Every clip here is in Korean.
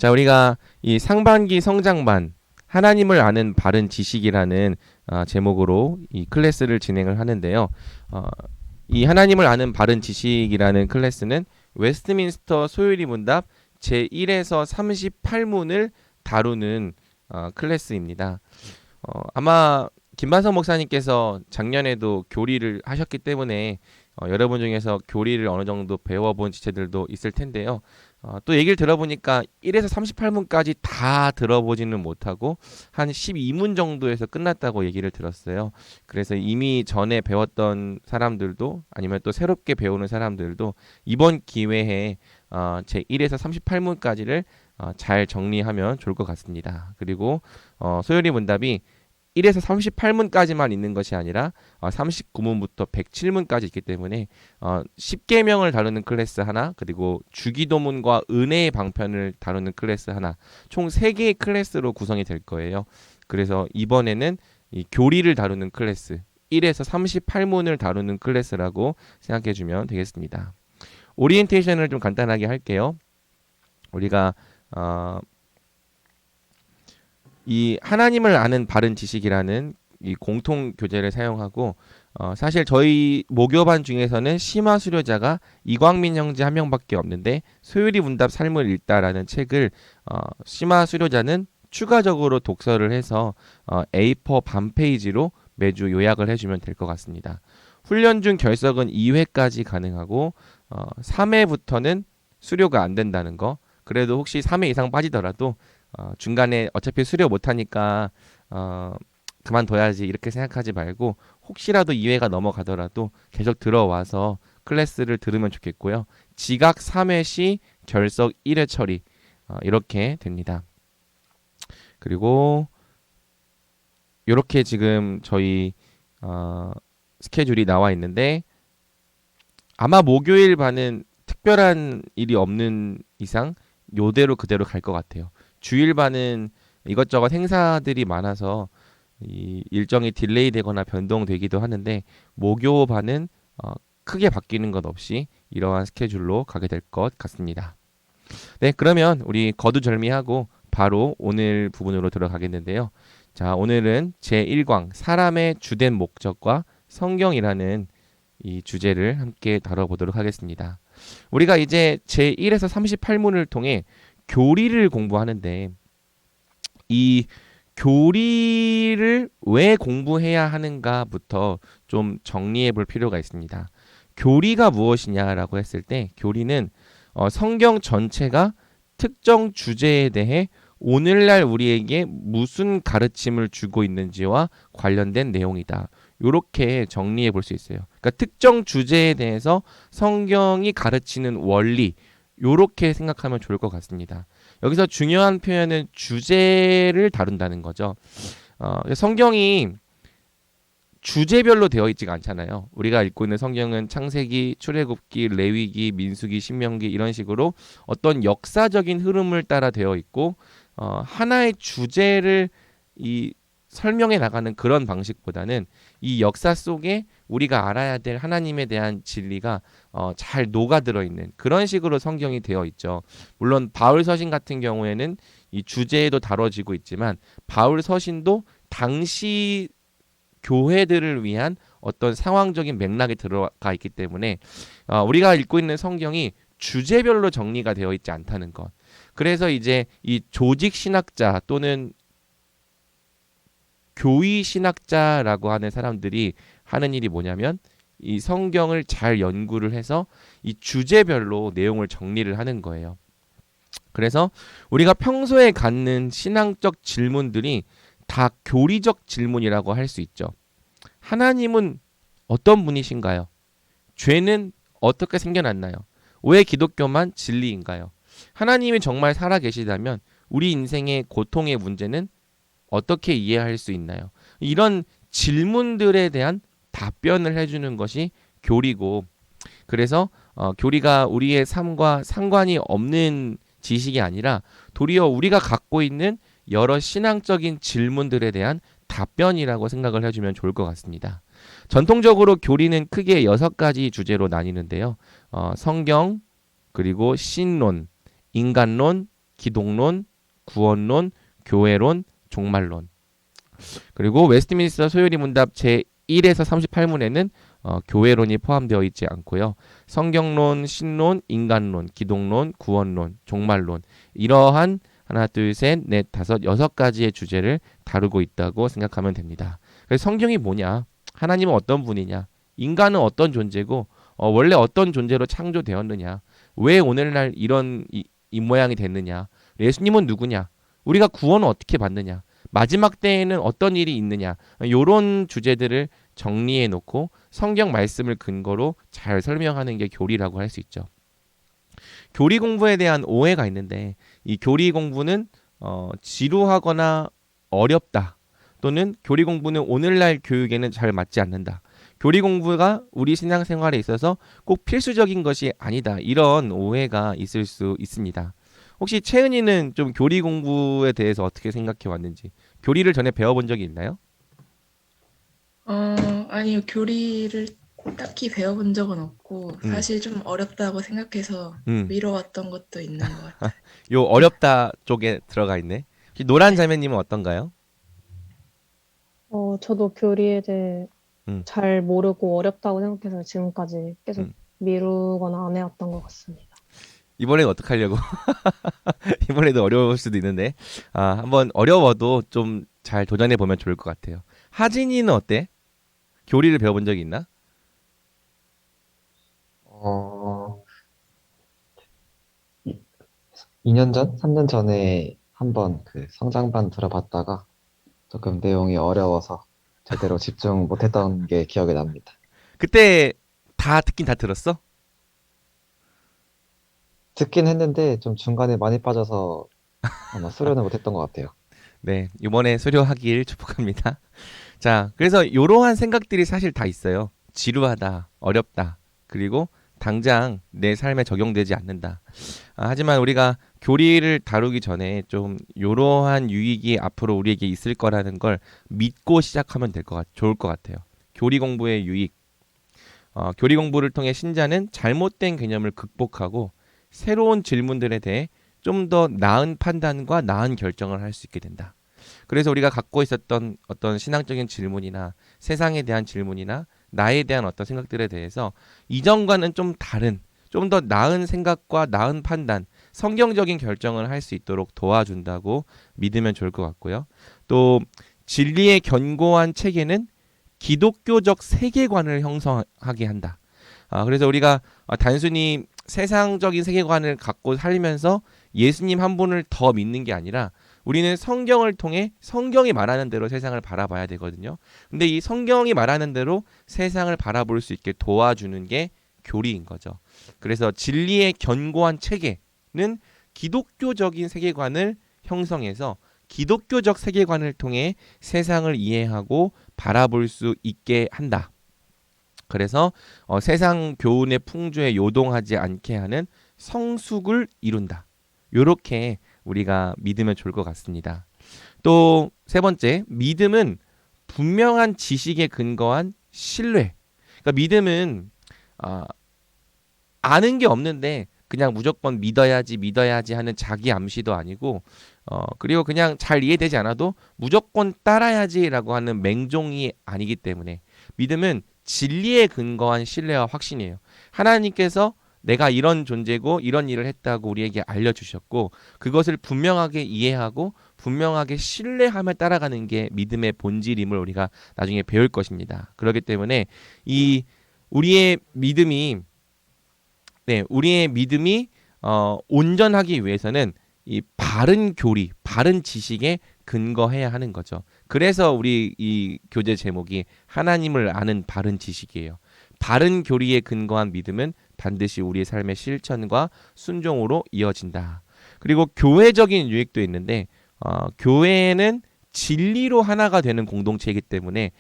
자, 우리가 이 상반기 성장반 하나님을 아는 바른 지식이라는 제목으로 이 클래스를 진행을 하는데요. 어, 이 하나님을 아는 바른 지식이라는 클래스는 웨스트민스터 소요리 문답 제1에서 38문을 다루는 클래스입니다. 아마 김반석 목사님께서 작년에도 교리를 하셨기 때문에 여러분 중에서 교리를 어느 정도 배워본 지체들도 있을 텐데요. 또 얘기를 들어보니까 1에서 38문까지 다 들어보지는 못하고 한 12문 정도에서 끝났다고 얘기를 들었어요. 그래서 이미 전에 배웠던 사람들도 아니면 또 새롭게 배우는 사람들도 이번 기회에 제 1에서 38문까지를 잘 정리하면 좋을 것 같습니다. 그리고 소요리 문답이 1에서 38문까지만 있는 것이 아니라 39문부터 107문까지 있기 때문에 10계명을 다루는 클래스 하나, 그리고 주기도문과 은혜의 방편을 다루는 클래스 하나, 총 3개의 클래스로 구성이 될 거예요. 그래서 이번에는 이 교리를 다루는 클래스, 1에서 38문을 다루는 클래스라고 생각해 주면 되겠습니다. 오리엔테이션을 좀 간단하게 할게요. 우리가 이 하나님을 아는 바른 지식이라는 이 공통 교재를 사용하고 사실 저희 모교반 중에서는 심화 수료자가 이광민 형제 한 명밖에 없는데 소율이 문답 삶을 읽다라는 책을 심화 수료자는 추가적으로 독서를 해서 A4 반 페이지로 매주 요약을 해주면 될 것 같습니다. 훈련 중 결석은 2회까지 가능하고 3회부터는 수료가 안 된다는 거. 그래도 혹시 3회 이상 빠지더라도 중간에 어차피 수료 못하니까 그만둬야지 이렇게 생각하지 말고 혹시라도 2회가 넘어가더라도 계속 들어와서 클래스를 들으면 좋겠고요. 지각 3회 시 결석 1회 처리 이렇게 됩니다. 그리고 이렇게 지금 저희 스케줄이 나와 있는데 아마 목요일 반은 특별한 일이 없는 이상 요대로 그대로 갈 것 같아요. 주일반은 이것저것 행사들이 많아서 이 일정이 딜레이 되거나 변동되기도 하는데 목요반은 크게 바뀌는 것 없이 이러한 스케줄로 가게 될 것 같습니다. 네, 그러면 우리 거두절미하고 바로 오늘 부분으로 들어가겠는데요. 자, 오늘은 제1광 사람의 주된 목적과 성경이라는 이 주제를 함께 다뤄보도록 하겠습니다. 우리가 이제 제1에서 38문을 통해 교리를 공부하는데 이 교리를 왜 공부해야 하는가부터 좀 정리해 볼 필요가 있습니다. 교리가 무엇이냐라고 했을 때 교리는 성경 전체가 특정 주제에 대해 오늘날 우리에게 무슨 가르침을 주고 있는지와 관련된 내용이다. 이렇게 정리해 볼 수 있어요. 그러니까 특정 주제에 대해서 성경이 가르치는 원리 이렇게 생각하면 좋을 것 같습니다. 여기서 중요한 표현은 주제를 다룬다는 거죠. 성경이 주제별로 되어 있지가 않잖아요. 우리가 읽고 있는 성경은 창세기, 출애굽기, 레위기, 민수기, 신명기 이런 식으로 어떤 역사적인 흐름을 따라 되어 있고 하나의 주제를 이 설명해 나가는 그런 방식보다는 이 역사 속에 우리가 알아야 될 하나님에 대한 진리가 잘 녹아들어 있는 그런 식으로 성경이 되어 있죠. 물론 바울 서신 같은 경우에는 이 주제에도 다뤄지고 있지만 바울 서신도 당시 교회들을 위한 어떤 상황적인 맥락이 들어가 있기 때문에 우리가 읽고 있는 성경이 주제별로 정리가 되어 있지 않다는 것. 그래서 이제 이 조직 신학자 또는 교의 신학자라고 하는 사람들이 하는 일이 뭐냐면 이 성경을 잘 연구를 해서 이 주제별로 내용을 정리를 하는 거예요. 그래서 우리가 평소에 갖는 신앙적 질문들이 다 교리적 질문이라고 할 수 있죠. 하나님은 어떤 분이신가요? 죄는 어떻게 생겨났나요? 왜 기독교만 진리인가요? 하나님이 정말 살아계시다면 우리 인생의 고통의 문제는 어떻게 이해할 수 있나요? 이런 질문들에 대한 답변을 해주는 것이 교리고, 그래서 교리가 우리의 삶과 상관이 없는 지식이 아니라 도리어 우리가 갖고 있는 여러 신앙적인 질문들에 대한 답변이라고 생각을 해주면 좋을 것 같습니다. 전통적으로 교리는 크게 6가지 주제로 나뉘는데요. 성경, 그리고 신론, 인간론, 기독론, 구원론, 교회론, 종말론. 그리고 웨스트민스터 소요리 문답 제1에서 38문에는 교회론이 포함되어 있지 않고요. 성경론, 신론, 인간론, 기독론, 구원론, 종말론 이러한 하나, 둘, 셋, 넷, 다섯, 여섯 가지의 주제를 다루고 있다고 생각하면 됩니다. 그래서 성경이 뭐냐? 하나님은 어떤 분이냐? 인간은 어떤 존재고 원래 어떤 존재로 창조되었느냐? 왜 오늘날 이 모양이 됐느냐? 예수님은 누구냐? 우리가 구원을 어떻게 받느냐? 마지막 때에는 어떤 일이 있느냐? 이런 주제들을 정리해 놓고 성경 말씀을 근거로 잘 설명하는 게 교리라고 할 수 있죠. 교리 공부에 대한 오해가 있는데 이 교리 공부는 지루하거나 어렵다. 또는 교리 공부는 오늘날 교육에는 잘 맞지 않는다. 교리 공부가 우리 신앙생활에 있어서 꼭 필수적인 것이 아니다. 이런 오해가 있을 수 있습니다. 혹시 채은이는 좀 교리 공부에 대해서 어떻게 생각해 왔는지, 교리를 전에 배워본 적이 있나요? 어, 아니요. 교리를 딱히 배워본 적은 없고, 음, 사실 좀 어렵다고 생각해서 음. 미뤄왔던 것도 있는 것 같아요. 요 어렵다 쪽에 들어가 있네. 혹시 노란 네. 자매님은 어떤가요? 저도 교리에 대해 음, 잘 모르고 어렵다고 생각해서 지금까지 계속 음. 미루거나 안 해왔던 것 같습니다. 이번엔 어떡하려고? 이번에도 어려울 수도 있는데, 한번 어려워도 좀 잘 도전해 보면 좋을 것 같아요. 하진이는 어때? 교리를 배워본 적이 있나? 어, 2년 전? 3년 전에 한번 그 성장반 들어봤다가 조금 내용이 어려워서 제대로 집중 못했던 게 기억에 납니다. 그때 다 듣긴 다 들었어? 듣긴 했는데 좀 중간에 많이 빠져서 아마 수련을 못했던 것 같아요. 네, 이번에 수료하길 축복합니다. 자, 그래서 이러한 생각들이 사실 다 있어요. 지루하다, 어렵다, 그리고 당장 내 삶에 적용되지 않는다. 하지만 우리가 교리를 다루기 전에 좀 이러한 유익이 앞으로 우리에게 있을 거라는 걸 믿고 시작하면 좋을 것 같아요. 교리 공부의 유익. 교리 공부를 통해 신자는 잘못된 개념을 극복하고 새로운 질문들에 대해 좀 더 나은 판단과 나은 결정을 할 수 있게 된다. 그래서 우리가 갖고 있었던 어떤 신앙적인 질문이나 세상에 대한 질문이나 나에 대한 어떤 생각들에 대해서 이전과는 좀 다른, 좀 더 나은 생각과 나은 판단, 성경적인 결정을 할 수 있도록 도와준다고 믿으면 좋을 것 같고요. 또 진리의 견고한 체계는 기독교적 세계관을 형성하게 한다. 그래서 우리가 단순히 세상적인 세계관을 갖고 살면서 예수님 한 분을 더 믿는 게 아니라 우리는 성경을 통해 성경이 말하는 대로 세상을 바라봐야 되거든요. 근데 이 성경이 말하는 대로 세상을 바라볼 수 있게 도와주는 게 교리인 거죠. 그래서 진리의 견고한 체계는 기독교적인 세계관을 형성해서 기독교적 세계관을 통해 세상을 이해하고 바라볼 수 있게 한다. 그래서 세상 교훈의 풍조에 요동하지 않게 하는 성숙을 이룬다. 요렇게 우리가 믿으면 좋을 것 같습니다. 또 세 번째, 믿음은 분명한 지식에 근거한 신뢰. 그러니까 믿음은 아, 아는 게 없는데 그냥 무조건 믿어야지 하는 자기 암시도 아니고 그리고 그냥 잘 이해되지 않아도 무조건 따라야지라고 하는 맹종이 아니기 때문에 믿음은 진리에 근거한 신뢰와 확신이에요. 하나님께서 내가 이런 존재고 이런 일을 했다고 우리에게 알려주셨고 그것을 분명하게 이해하고 분명하게 신뢰하며 따라가는 게 믿음의 본질임을 우리가 나중에 배울 것입니다. 그렇기 때문에 이 우리의 믿음이 우리의 믿음이 온전하기 위해서는 이 바른 교리, 바른 지식에 근거해야 하는 거죠. 그래서 우리 이 교재 제목이 하나님을 아는 바른 지식이에요. 바른 교리에 근거한 믿음은 반드시 우리의 삶의 실천과 순종으로 이어진다. 그리고 교회적인 유익도 있는데 교회는 진리로 하나가 되는 공동체이기 때문에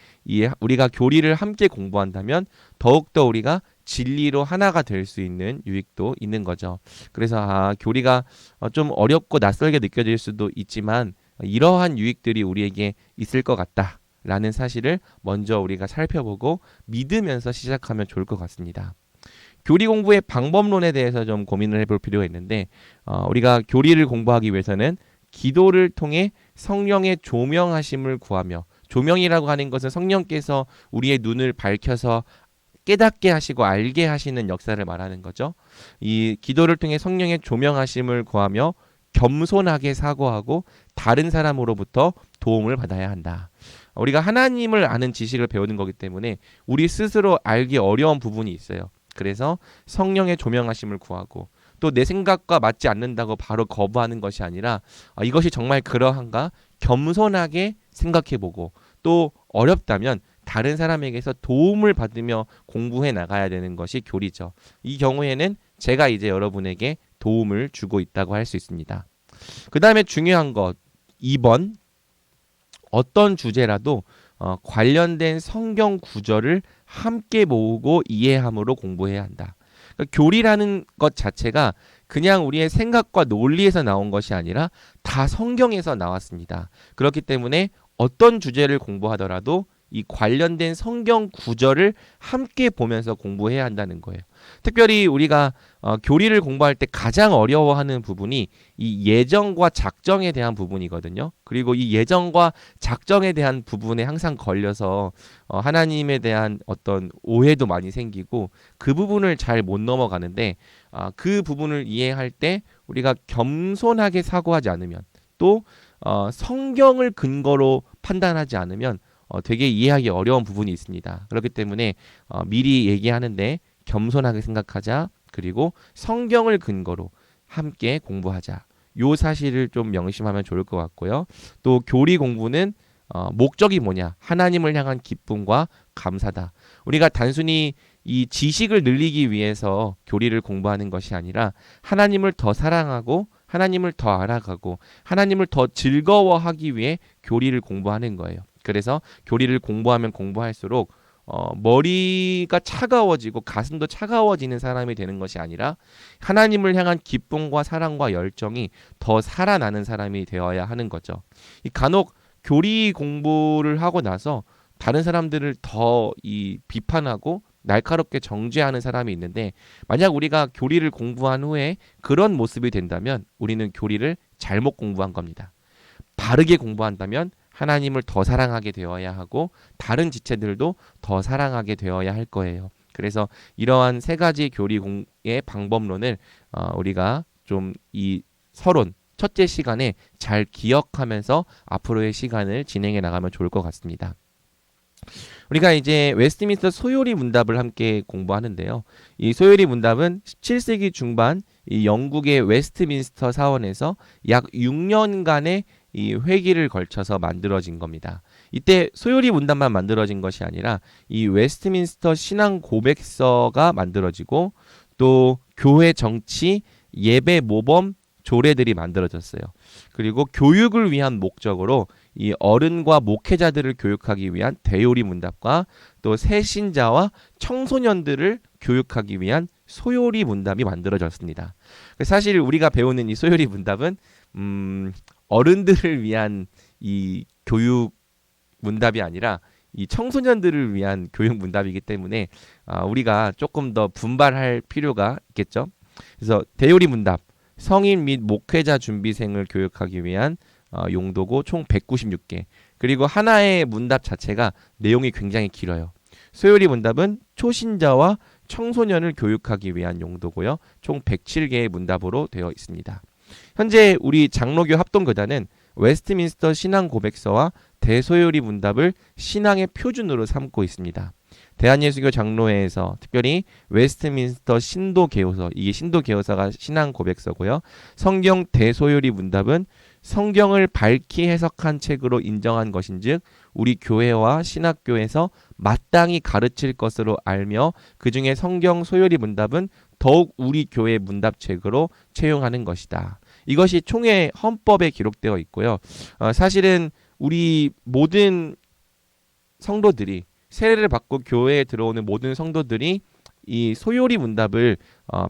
우리가 교리를 함께 공부한다면 더욱더 우리가 진리로 하나가 될 수 있는 유익도 있는 거죠. 그래서 교리가 좀 어렵고 낯설게 느껴질 수도 있지만 이러한 유익들이 우리에게 있을 것 같다라는 사실을 먼저 우리가 살펴보고 믿으면서 시작하면 좋을 것 같습니다. 교리 공부의 방법론에 대해서 좀 고민을 해볼 필요가 있는데 우리가 교리를 공부하기 위해서는 기도를 통해 성령의 조명하심을 구하며 조명이라고 하는 것은 성령께서 우리의 눈을 밝혀서 깨닫게 하시고 알게 하시는 역사를 말하는 거죠. 이 기도를 통해 성령의 조명하심을 구하며 겸손하게 사고하고 다른 사람으로부터 도움을 받아야 한다. 우리가 하나님을 아는 지식을 배우는 거기 때문에 우리 스스로 알기 어려운 부분이 있어요. 그래서 성령의 조명하심을 구하고 또 내 생각과 맞지 않는다고 바로 거부하는 것이 아니라 이것이 정말 그러한가 겸손하게 생각해보고 또 어렵다면 다른 사람에게서 도움을 받으며 공부해 나가야 되는 것이 교리죠. 이 경우에는 제가 이제 여러분에게 도움을 주고 있다고 할 수 있습니다. 그 다음에 중요한 것 2번 어떤 주제라도 관련된 성경 구절을 함께 모으고 이해함으로 공부해야 한다. 그러니까 교리라는 것 자체가 그냥 우리의 생각과 논리에서 나온 것이 아니라 다 성경에서 나왔습니다. 그렇기 때문에 어떤 주제를 공부하더라도 이 관련된 성경 구절을 함께 보면서 공부해야 한다는 거예요. 특별히 우리가 교리를 공부할 때 가장 어려워하는 부분이 이 예정과 작정에 대한 부분이거든요. 그리고 이 예정과 작정에 대한 부분에 항상 걸려서 하나님에 대한 어떤 오해도 많이 생기고 그 부분을 잘 못 넘어가는데 그 부분을 이해할 때 우리가 겸손하게 사고하지 않으면 또 성경을 근거로 판단하지 않으면 되게 이해하기 어려운 부분이 있습니다. 그렇기 때문에 미리 얘기하는데 겸손하게 생각하자. 그리고 성경을 근거로 함께 공부하자. 요 사실을 좀 명심하면 좋을 것 같고요. 또 교리 공부는 목적이 뭐냐? 하나님을 향한 기쁨과 감사다. 우리가 단순히 이 지식을 늘리기 위해서 교리를 공부하는 것이 아니라 하나님을 더 사랑하고 하나님을 더 알아가고 하나님을 더 즐거워하기 위해 교리를 공부하는 거예요. 그래서 교리를 공부하면 공부할수록 머리가 차가워지고 가슴도 차가워지는 사람이 되는 것이 아니라 하나님을 향한 기쁨과 사랑과 열정이 더 살아나는 사람이 되어야 하는 거죠. 이 간혹 교리 공부를 하고 나서 다른 사람들을 더 이 비판하고 날카롭게 정죄하는 사람이 있는데 만약 우리가 교리를 공부한 후에 그런 모습이 된다면 우리는 교리를 잘못 공부한 겁니다. 바르게 공부한다면 하나님을 더 사랑하게 되어야 하고 다른 지체들도 더 사랑하게 되어야 할 거예요. 그래서 이러한 세 가지 교리 공의 방법론을 우리가 좀 이 서론 첫째 시간에 잘 기억하면서 앞으로의 시간을 진행해 나가면 좋을 것 같습니다. 우리가 이제 웨스트민스터 소요리 문답을 함께 공부하는데요. 이 소요리 문답은 17세기 중반 이 영국의 웨스트민스터 사원에서 약 6년간의 이 회기를 걸쳐서 만들어진 겁니다. 이때 소요리 문답만 만들어진 것이 아니라 이 웨스트민스터 신앙 고백서가 만들어지고 또 교회 정치, 예배 모범, 조례들이 만들어졌어요. 그리고 교육을 위한 목적으로 이 어른과 목회자들을 교육하기 위한 대요리 문답과 또 새신자와 청소년들을 교육하기 위한 소요리 문답이 만들어졌습니다. 사실 우리가 배우는 이 소요리 문답은 어른들을 위한 이 교육 문답이 아니라 이 청소년들을 위한 교육 문답이기 때문에 우리가 조금 더 분발할 필요가 있겠죠. 그래서 대요리 문답 성인 및 목회자 준비생을 교육하기 위한 용도고 총 196개. 그리고 하나의 문답 자체가 내용이 굉장히 길어요. 소요리 문답은 초신자와 청소년을 교육하기 위한 용도고요. 총 107개의 문답으로 되어 있습니다. 현재 우리 장로교 합동교단은 웨스트민스터 신앙 고백서와 대소요리 문답을 신앙의 표준으로 삼고 있습니다. 대한예수교 장로회에서 특별히 웨스트민스터 신도개요서, 이게 신도개요서가 신앙 고백서고요. 성경 대소요리 문답은 성경을 밝히 해석한 책으로 인정한 것인즉 우리 교회와 신학교에서 마땅히 가르칠 것으로 알며 그중에 성경 소요리 문답은 더욱 우리 교회 문답책으로 채용하는 것이다. 이것이 총회 헌법에 기록되어 있고요. 사실은 우리 모든 성도들이 세례를 받고 교회에 들어오는 모든 성도들이 이 소요리 문답을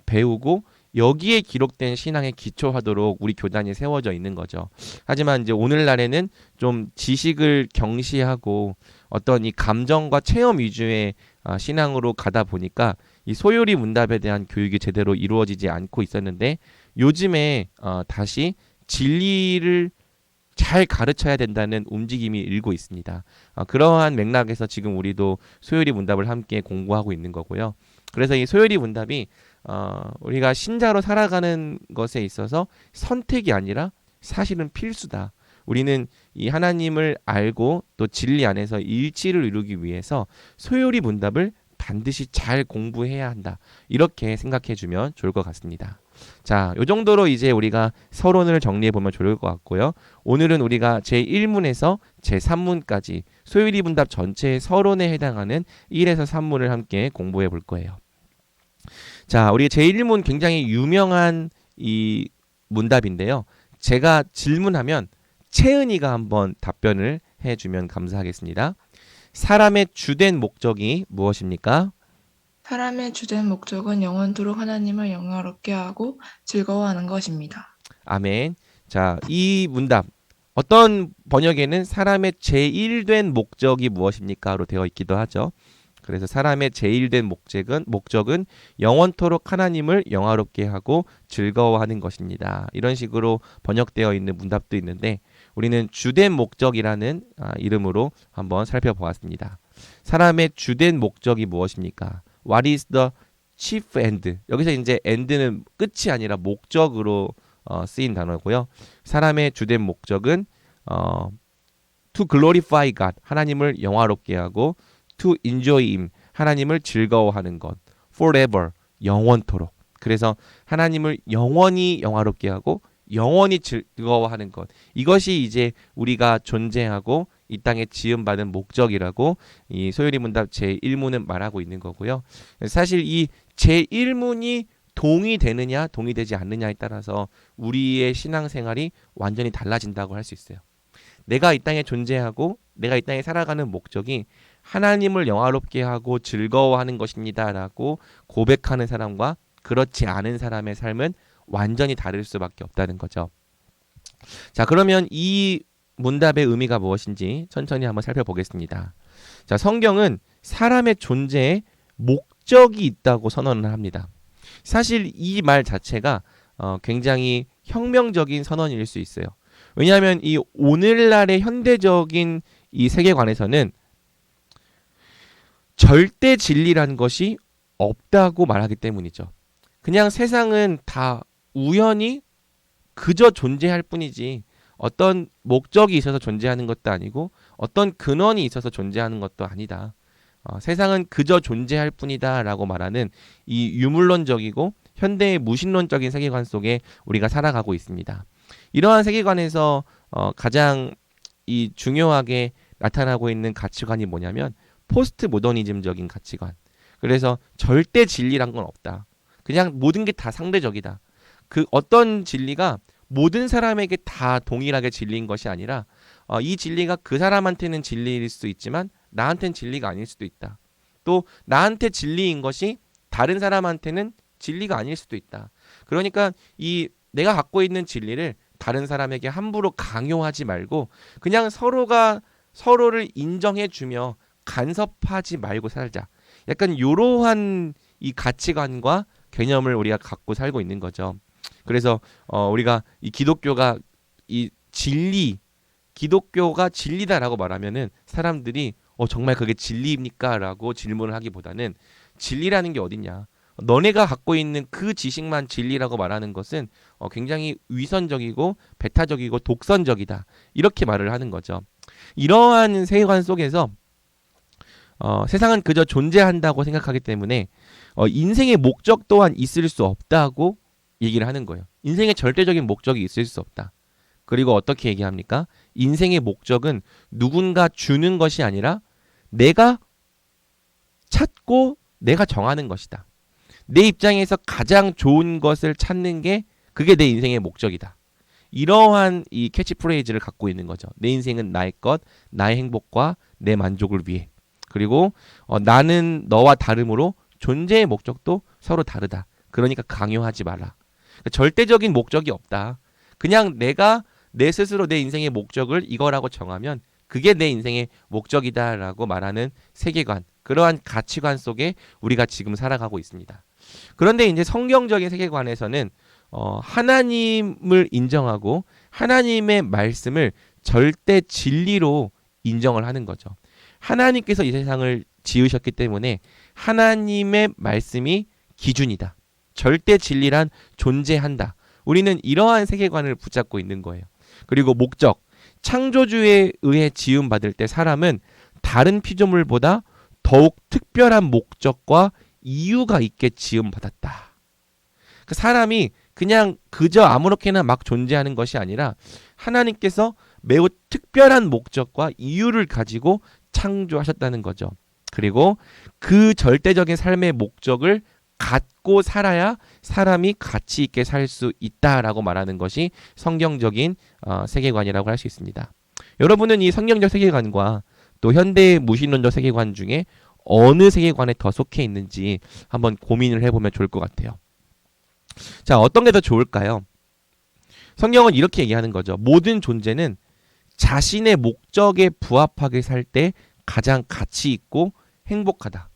배우고 여기에 기록된 신앙에 기초하도록 우리 교단이 세워져 있는 거죠. 하지만 이제 오늘날에는 좀 지식을 경시하고 어떤 이 감정과 체험 위주의 신앙으로 가다 보니까 이 소요리 문답에 대한 교육이 제대로 이루어지지 않고 있었는데 요즘에 다시 진리를 잘 가르쳐야 된다는 움직임이 일고 있습니다. 그러한 맥락에서 지금 우리도 소요리 문답을 함께 공부하고 있는 거고요. 그래서 이 소요리 문답이 우리가 신자로 살아가는 것에 있어서 선택이 아니라 사실은 필수다. 우리는 이 하나님을 알고 또 진리 안에서 일치를 이루기 위해서 소요리 문답을 반드시 잘 공부해야 한다. 이렇게 생각해 주면 좋을 것 같습니다. 자, 요 정도로 이제 우리가 서론을 정리해 보면 좋을 것 같고요. 오늘은 우리가 제1문에서 제3문까지 소요리 문답 전체의 서론에 해당하는 1에서 3문을 함께 공부해 볼 거예요. 자, 우리 제1문 굉장히 유명한 이 문답인데요. 제가 질문하면 채은이가 한번 답변을 해주면 감사하겠습니다. 사람의 주된 목적이 무엇입니까? 사람의 주된 목적은 영원토록 하나님을 영화롭게 하고 즐거워하는 것입니다. 아멘. 자, 이 문답 어떤 번역에는 사람의 제1된 목적이 무엇입니까?로 되어 있기도 하죠. 그래서 사람의 제1된 목적은 영원토록 하나님을 영화롭게 하고 즐거워하는 것입니다. 이런 식으로 번역되어 있는 문답도 있는데 우리는 주된 목적이라는 이름으로 한번 살펴보았습니다. 사람의 주된 목적이 무엇입니까? What is the chief end? 여기서 이제 end는 끝이 아니라 목적으로 쓰인 단어고요. 사람의 주된 목적은 to glorify God, 하나님을 영화롭게 하고 to enjoy Him, 하나님을 즐거워하는 것. forever, 영원토록. 그래서 하나님을 영원히 영화롭게 하고 영원히 즐거워하는 것. 이것이 이제 우리가 존재하고 이 땅에 지음받은 목적이라고 이 소요리 문답 제1문은 말하고 있는 거고요. 사실 이 제1문이 동의되느냐 동의되지 않느냐에 따라서 우리의 신앙생활이 완전히 달라진다고 할 수 있어요. 내가 이 땅에 존재하고 내가 이 땅에 살아가는 목적이 하나님을 영화롭게 하고 즐거워하는 것입니다 라고 고백하는 사람과 그렇지 않은 사람의 삶은 완전히 다를 수밖에 없다는 거죠. 자, 그러면 이 문답의 의미가 무엇인지 천천히 한번 살펴보겠습니다. 자, 성경은 사람의 존재에 목적이 있다고 선언을 합니다. 사실 이 말 자체가 굉장히 혁명적인 선언일 수 있어요. 왜냐하면 이 오늘날의 현대적인 이 세계관에서는 절대 진리라는 것이 없다고 말하기 때문이죠. 그냥 세상은 다 우연히 그저 존재할 뿐이지 어떤 목적이 있어서 존재하는 것도 아니고 어떤 근원이 있어서 존재하는 것도 아니다. 세상은 그저 존재할 뿐이다 라고 말하는 이 유물론적이고 현대의 무신론적인 세계관 속에 우리가 살아가고 있습니다. 이러한 세계관에서 가장 이 중요하게 나타나고 있는 가치관이 뭐냐면 포스트 모더니즘적인 가치관. 그래서 절대 진리란 건 없다. 그냥 모든 게 다 상대적이다. 그 어떤 진리가 모든 사람에게 다 동일하게 진리인 것이 아니라 이 진리가 그 사람한테는 진리일 수도 있지만 나한테는 진리가 아닐 수도 있다. 또 나한테 진리인 것이 다른 사람한테는 진리가 아닐 수도 있다. 그러니까 이 내가 갖고 있는 진리를 다른 사람에게 함부로 강요하지 말고 그냥 서로가 서로를 인정해주며 간섭하지 말고 살자. 약간 이러한 이 가치관과 개념을 우리가 갖고 살고 있는 거죠. 그래서 우리가 이 기독교가 이 진리, 기독교가 진리다라고 말하면은 사람들이 정말 그게 진리입니까? 라고 질문을 하기보다는 진리라는 게 어딨냐? 너네가 갖고 있는 그 지식만 진리라고 말하는 것은 굉장히 위선적이고 배타적이고 독선적이다. 이렇게 말을 하는 거죠. 이러한 세계관 속에서 세상은 그저 존재한다고 생각하기 때문에 인생의 목적 또한 있을 수 없다고 얘기를 하는 거예요. 인생의 절대적인 목적이 있을 수 없다. 그리고 어떻게 얘기합니까? 인생의 목적은 누군가 주는 것이 아니라 내가 찾고 내가 정하는 것이다. 내 입장에서 가장 좋은 것을 찾는 게 그게 내 인생의 목적이다. 이러한 이 캐치프레이즈를 갖고 있는 거죠. 내 인생은 나의 것, 나의 행복과 내 만족을 위해. 그리고 나는 너와 다르므로 존재의 목적도 서로 다르다. 그러니까 강요하지 마라. 그러니까 절대적인 목적이 없다. 그냥 내가 내 스스로 내 인생의 목적을 이거라고 정하면 그게 내 인생의 목적이다라고 말하는 세계관. 그러한 가치관 속에 우리가 지금 살아가고 있습니다. 그런데 이제 성경적인 세계관에서는 하나님을 인정하고 하나님의 말씀을 절대 진리로 인정을 하는 거죠. 하나님께서 이 세상을 지으셨기 때문에 하나님의 말씀이 기준이다. 절대 진리란 존재한다. 우리는 이러한 세계관을 붙잡고 있는 거예요. 그리고 목적, 창조주에 의해 지음받을 때 사람은 다른 피조물보다 더욱 특별한 목적과 이유가 있게 지음받았다. 그 사람이 그냥 그저 아무렇게나 막 존재하는 것이 아니라 하나님께서 매우 특별한 목적과 이유를 가지고 창조하셨다는 거죠. 그리고 그 절대적인 삶의 목적을 갖고 살아야 사람이 가치 있게 살 수 있다라고 말하는 것이 성경적인 세계관이라고 할 수 있습니다. 여러분은 이 성경적 세계관과 또 현대의 무신론적 세계관 중에 어느 세계관에 더 속해 있는지 한번 고민을 해보면 좋을 것 같아요. 자, 어떤 게 더 좋을까요? 성경은 이렇게 얘기하는 거죠. 모든 존재는 자신의 목적에 부합하게 살 때 가장 가치 있고 행복하다.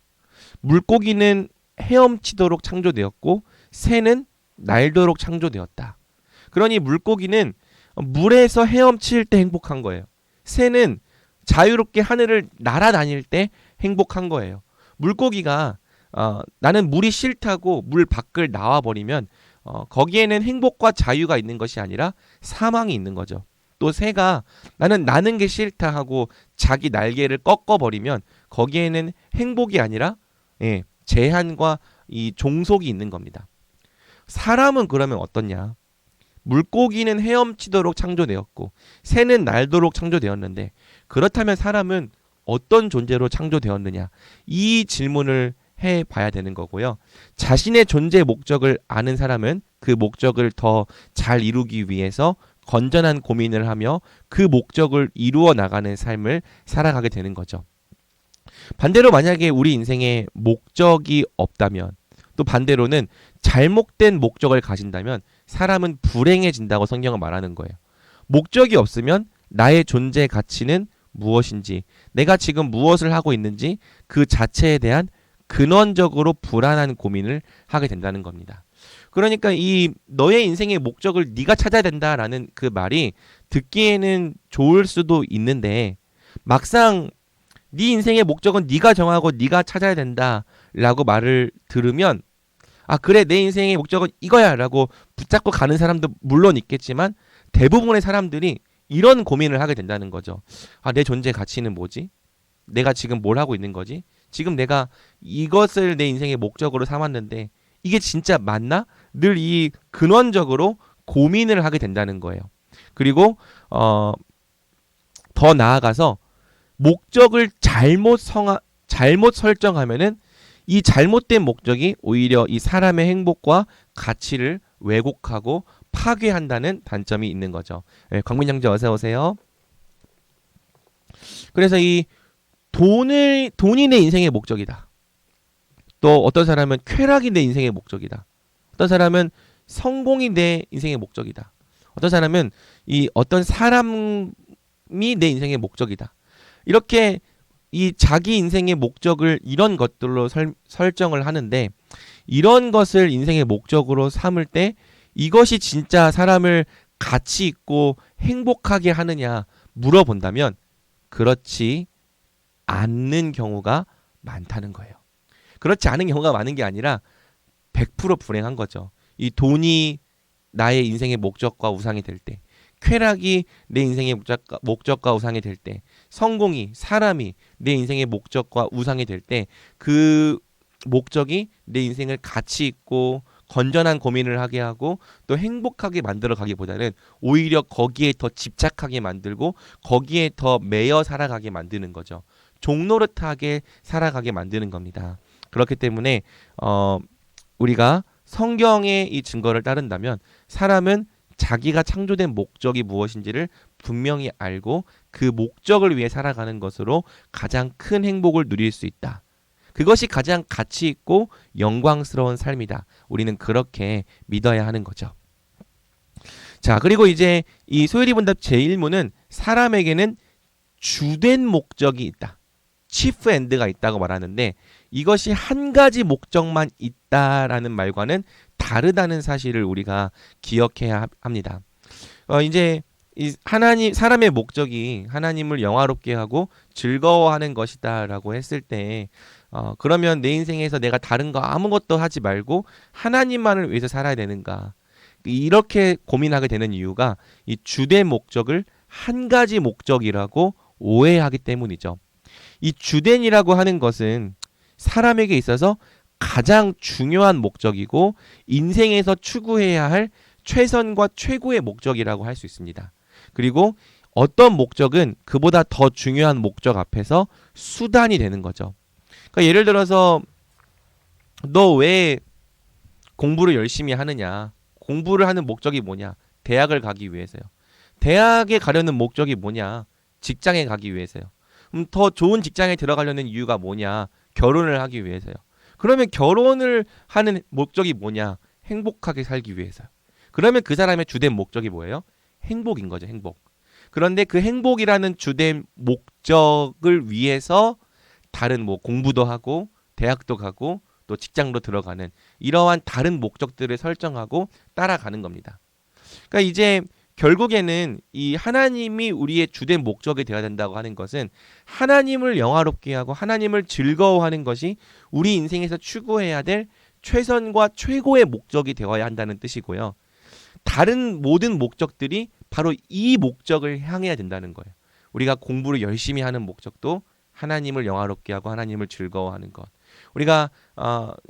물고기는 헤엄치도록 창조되었고 새는 날도록 창조되었다. 그러니 물고기는 물에서 헤엄칠 때 행복한 거예요. 새는 자유롭게 하늘을 날아다닐 때 행복한 거예요. 물고기가 나는 물이 싫다고 물 밖을 나와버리면 거기에는 행복과 자유가 있는 것이 아니라 사망이 있는 거죠. 또 새가 나는 나는 게 싫다 하고 자기 날개를 꺾어버리면 거기에는 행복이 아니라 제한과 이 종속이 있는 겁니다. 사람은 그러면 어떻냐? 물고기는 헤엄치도록 창조되었고 새는 날도록 창조되었는데 그렇다면 사람은 어떤 존재로 창조되었느냐? 이 질문을 해봐야 되는 거고요. 자신의 존재의 목적을 아는 사람은 그 목적을 더 잘 이루기 위해서 건전한 고민을 하며 그 목적을 이루어 나가는 삶을 살아가게 되는 거죠. 반대로 만약에 우리 인생에 목적이 없다면 또 반대로는 잘못된 목적을 가진다면 사람은 불행해진다고 성경은 말하는 거예요. 목적이 없으면 나의 존재 가치는 무엇인지, 내가 지금 무엇을 하고 있는지 그 자체에 대한 근원적으로 불안한 고민을 하게 된다는 겁니다. 그러니까 이 너의 인생의 목적을 네가 찾아야 된다라는 그 말이 듣기에는 좋을 수도 있는데 막상 네 인생의 목적은 네가 정하고 네가 찾아야 된다라고 말을 들으면 아 그래 내 인생의 목적은 이거야 라고 붙잡고 가는 사람도 물론 있겠지만 대부분의 사람들이 이런 고민을 하게 된다는 거죠. 아, 내 존재 가치는 뭐지? 내가 지금 뭘 하고 있는 거지? 지금 내가 이것을 내 인생의 목적으로 삼았는데 이게 진짜 맞나? 늘 이 근원적으로 고민을 하게 된다는 거예요. 그리고 더 나아가서 목적을 잘못 설정하면은 이 잘못된 목적이 오히려 이 사람의 행복과 가치를 왜곡하고 파괴한다는 단점이 있는 거죠. 네, 광민 형제 어서 오세요. 그래서 이 돈이 내 인생의 목적이다. 또 어떤 사람은 쾌락이 내 인생의 목적이다. 어떤 사람은 성공이 내 인생의 목적이다. 어떤 사람은 이 어떤 사람이 내 인생의 목적이다. 이렇게 이 자기 인생의 목적을 이런 것들로 설정을 하는데 이런 것을 인생의 목적으로 삼을 때 이것이 진짜 사람을 가치 있고 행복하게 하느냐 물어본다면 그렇지 않는 경우가 많다는 거예요. 그렇지 않은 경우가 많은 게 아니라 100% 불행한 거죠. 이 돈이 나의 인생의 목적과 우상이 될 때, 쾌락이 내 인생의 목적과 우상이 될 때, 성공이 사람이 내 인생의 목적과 우상이 될 때 그 목적이 내 인생을 가치 있고 건전한 고민을 하게 하고 또 행복하게 만들어 가기보다는 오히려 거기에 더 집착하게 만들고 거기에 더 매여 살아가게 만드는 거죠. 종노릇하게 살아가게 만드는 겁니다. 그렇기 때문에 우리가 성경의 이 증거를 따른다면 사람은 자기가 창조된 목적이 무엇인지를 분명히 알고 그 목적을 위해 살아가는 것으로 가장 큰 행복을 누릴 수 있다. 그것이 가장 가치 있고 영광스러운 삶이다. 우리는 그렇게 믿어야 하는 거죠. 자, 그리고 이제 이 소율이 문답 제1문은 사람에게는 주된 목적이 있다. chief and가 있다고 말하는데 이것이 한 가지 목적만 있다라는 말과는 다르다는 사실을 우리가 기억해야 합니다. 이제 이 사람의 목적이 하나님을 영화롭게 하고 즐거워하는 것이다라고 했을 때, 그러면 내 인생에서 내가 다른 거 아무것도 하지 말고 하나님만을 위해서 살아야 되는가? 이렇게 고민하게 되는 이유가 이 주된 목적을 한 가지 목적이라고 오해하기 때문이죠. 이 주된이라고 하는 것은 사람에게 있어서 가장 중요한 목적이고 인생에서 추구해야 할 최선과 최고의 목적이라고 할 수 있습니다. 그리고 어떤 목적은 그보다 더 중요한 목적 앞에서 수단이 되는 거죠. 그러니까 예를 들어서 너 왜 공부를 열심히 하느냐? 공부를 하는 목적이 뭐냐? 대학을 가기 위해서요. 대학에 가려는 목적이 뭐냐? 직장에 가기 위해서요. 더 좋은 직장에 들어가려는 이유가 뭐냐? 결혼을 하기 위해서요. 그러면 결혼을 하는 목적이 뭐냐? 행복하게 살기 위해서요. 그러면 그 사람의 주된 목적이 뭐예요? 행복인 거죠, 행복. 그런데 그 행복이라는 주된 목적을 위해서 다른 뭐 공부도 하고 대학도 가고 또 직장도 들어가는 이러한 다른 목적들을 설정하고 따라가는 겁니다. 그러니까 이제 결국에는 이 하나님이 우리의 주된 목적이 되어야 된다고 하는 것은 하나님을 영화롭게 하고 하나님을 즐거워하는 것이 우리 인생에서 추구해야 될 최선과 최고의 목적이 되어야 한다는 뜻이고요. 다른 모든 목적들이 바로 이 목적을 향해야 된다는 거예요. 우리가 공부를 열심히 하는 목적도 하나님을 영화롭게 하고 하나님을 즐거워하는 것. 우리가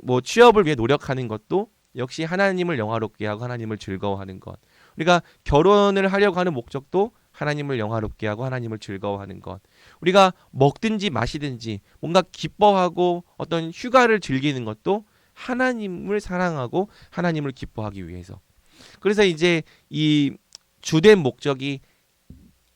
뭐 취업을 위해 노력하는 것도 역시 하나님을 영화롭게 하고 하나님을 즐거워하는 것. 우리가 결혼을 하려고 하는 목적도 하나님을 영화롭게 하고 하나님을 즐거워하는 것. 우리가 먹든지 마시든지 뭔가 기뻐하고 어떤 휴가를 즐기는 것도 하나님을 사랑하고 하나님을 기뻐하기 위해서. 그래서 이제 이 주된 목적이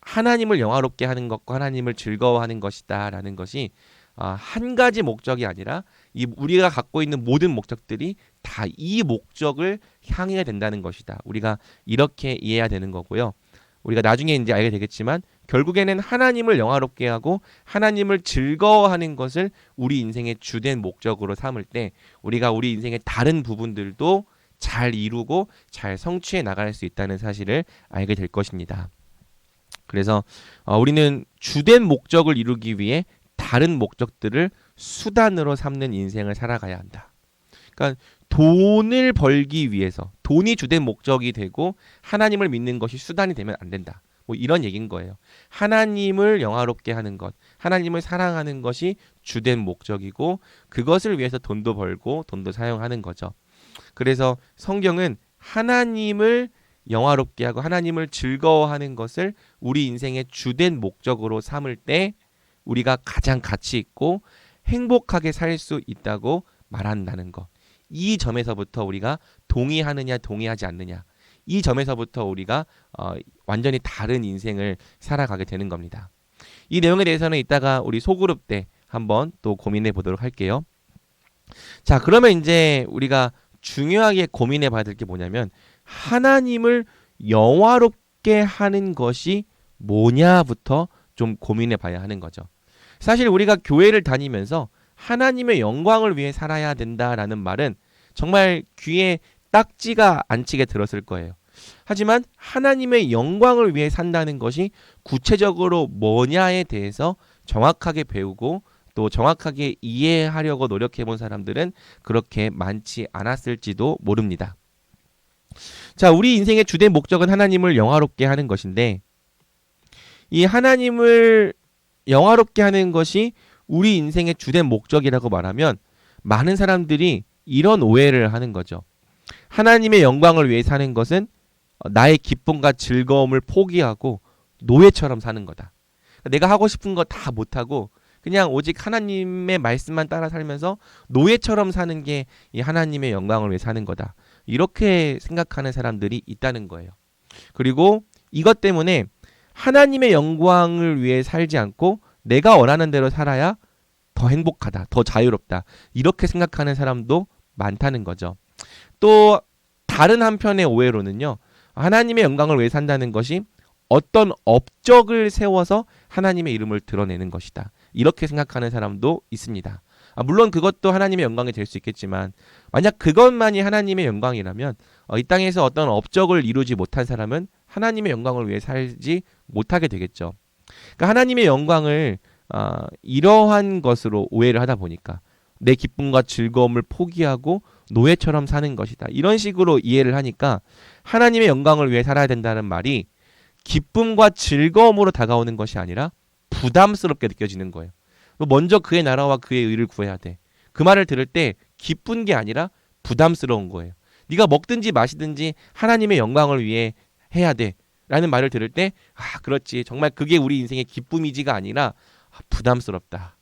하나님을 영화롭게 하는 것과 하나님을 즐거워하는 것이다라는 것이 한 가지 목적이 아니라 이 우리가 갖고 있는 모든 목적들이 다 이 목적을 향해야 된다는 것이다. 우리가 이렇게 이해해야 되는 거고요. 우리가 나중에 이제 알게 되겠지만 결국에는 하나님을 영화롭게 하고 하나님을 즐거워하는 것을 우리 인생의 주된 목적으로 삼을 때 우리가 우리 인생의 다른 부분들도 잘 이루고 잘 성취해 나갈 수 있다는 사실을 알게 될 것입니다. 그래서 우리는 주된 목적을 이루기 위해 다른 목적들을 수단으로 삼는 인생을 살아가야 한다. 그러니까 돈을 벌기 위해서 돈이 주된 목적이 되고 하나님을 믿는 것이 수단이 되면 안 된다. 뭐 이런 얘기인 거예요. 하나님을 영화롭게 하는 것, 하나님을 사랑하는 것이 주된 목적이고 그것을 위해서 돈도 벌고 돈도 사용하는 거죠. 그래서 성경은 하나님을 영화롭게 하고 하나님을 즐거워하는 것을 우리 인생의 주된 목적으로 삼을 때 우리가 가장 가치 있고 행복하게 살 수 있다고 말한다는 것. 이 점에서부터 우리가 동의하느냐 동의하지 않느냐. 이 점에서부터 우리가 완전히 다른 인생을 살아가게 되는 겁니다. 이 내용에 대해서는 이따가 우리 소그룹 때 한번 또 고민해 보도록 할게요. 자, 그러면 이제 우리가 중요하게 고민해 봐야 될 게 뭐냐면 하나님을 영화롭게 하는 것이 뭐냐부터 좀 고민해 봐야 하는 거죠. 사실 우리가 교회를 다니면서 하나님의 영광을 위해 살아야 된다라는 말은 정말 귀에 딱지가 안 치게 들었을 거예요. 하지만 하나님의 영광을 위해 산다는 것이 구체적으로 뭐냐에 대해서 정확하게 배우고 또 정확하게 이해하려고 노력해 본 사람들은 그렇게 많지 않았을지도 모릅니다. 자, 우리 인생의 주된 목적은 하나님을 영화롭게 하는 것인데 이 하나님을 영화롭게 하는 것이 우리 인생의 주된 목적이라고 말하면 많은 사람들이 이런 오해를 하는 거죠. 하나님의 영광을 위해 사는 것은 나의 기쁨과 즐거움을 포기하고 노예처럼 사는 거다. 내가 하고 싶은 거 다 못하고 그냥 오직 하나님의 말씀만 따라 살면서 노예처럼 사는 게 이 하나님의 영광을 위해 사는 거다. 이렇게 생각하는 사람들이 있다는 거예요. 그리고 이것 때문에 하나님의 영광을 위해 살지 않고 내가 원하는 대로 살아야 더 행복하다, 더 자유롭다. 이렇게 생각하는 사람도 많다는 거죠. 또 다른 한편의 오해로는요. 하나님의 영광을 위해 산다는 것이 어떤 업적을 세워서 하나님의 이름을 드러내는 것이다. 이렇게 생각하는 사람도 있습니다. 물론 그것도 하나님의 영광이 될 수 있겠지만 만약 그것만이 하나님의 영광이라면 이 땅에서 어떤 업적을 이루지 못한 사람은 하나님의 영광을 위해 살지 못하게 되겠죠. 그러니까 하나님의 영광을 이러한 것으로 오해를 하다 보니까 내 기쁨과 즐거움을 포기하고 노예처럼 사는 것이다. 이런 식으로 이해를 하니까 하나님의 영광을 위해 살아야 된다는 말이 기쁨과 즐거움으로 다가오는 것이 아니라 부담스럽게 느껴지는 거예요. 먼저 그의 나라와 그의 의를 구해야 돼. 그 말을 들을 때 기쁜 게 아니라 부담스러운 거예요. 네가 먹든지 마시든지 하나님의 영광을 위해 해야 돼. 라는 말을 들을 때 그렇지. 정말 그게 우리 인생의 기쁨이지가 아니라 부담스럽다.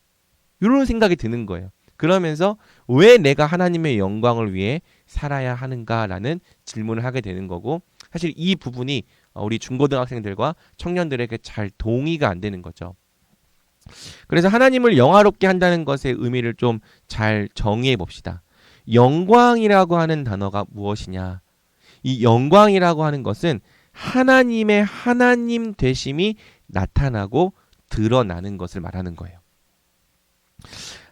이런 생각이 드는 거예요. 그러면서 왜 내가 하나님의 영광을 위해 살아야 하는가라는 질문을 하게 되는 거고 사실 이 부분이 우리 중고등학생들과 청년들에게 잘 동의가 안 되는 거죠. 그래서 하나님을 영화롭게 한다는 것의 의미를 좀 잘 정의해 봅시다. 영광이라고 하는 단어가 무엇이냐? 이 영광이라고 하는 것은 하나님의 하나님 되심이 나타나고 드러나는 것을 말하는 거예요.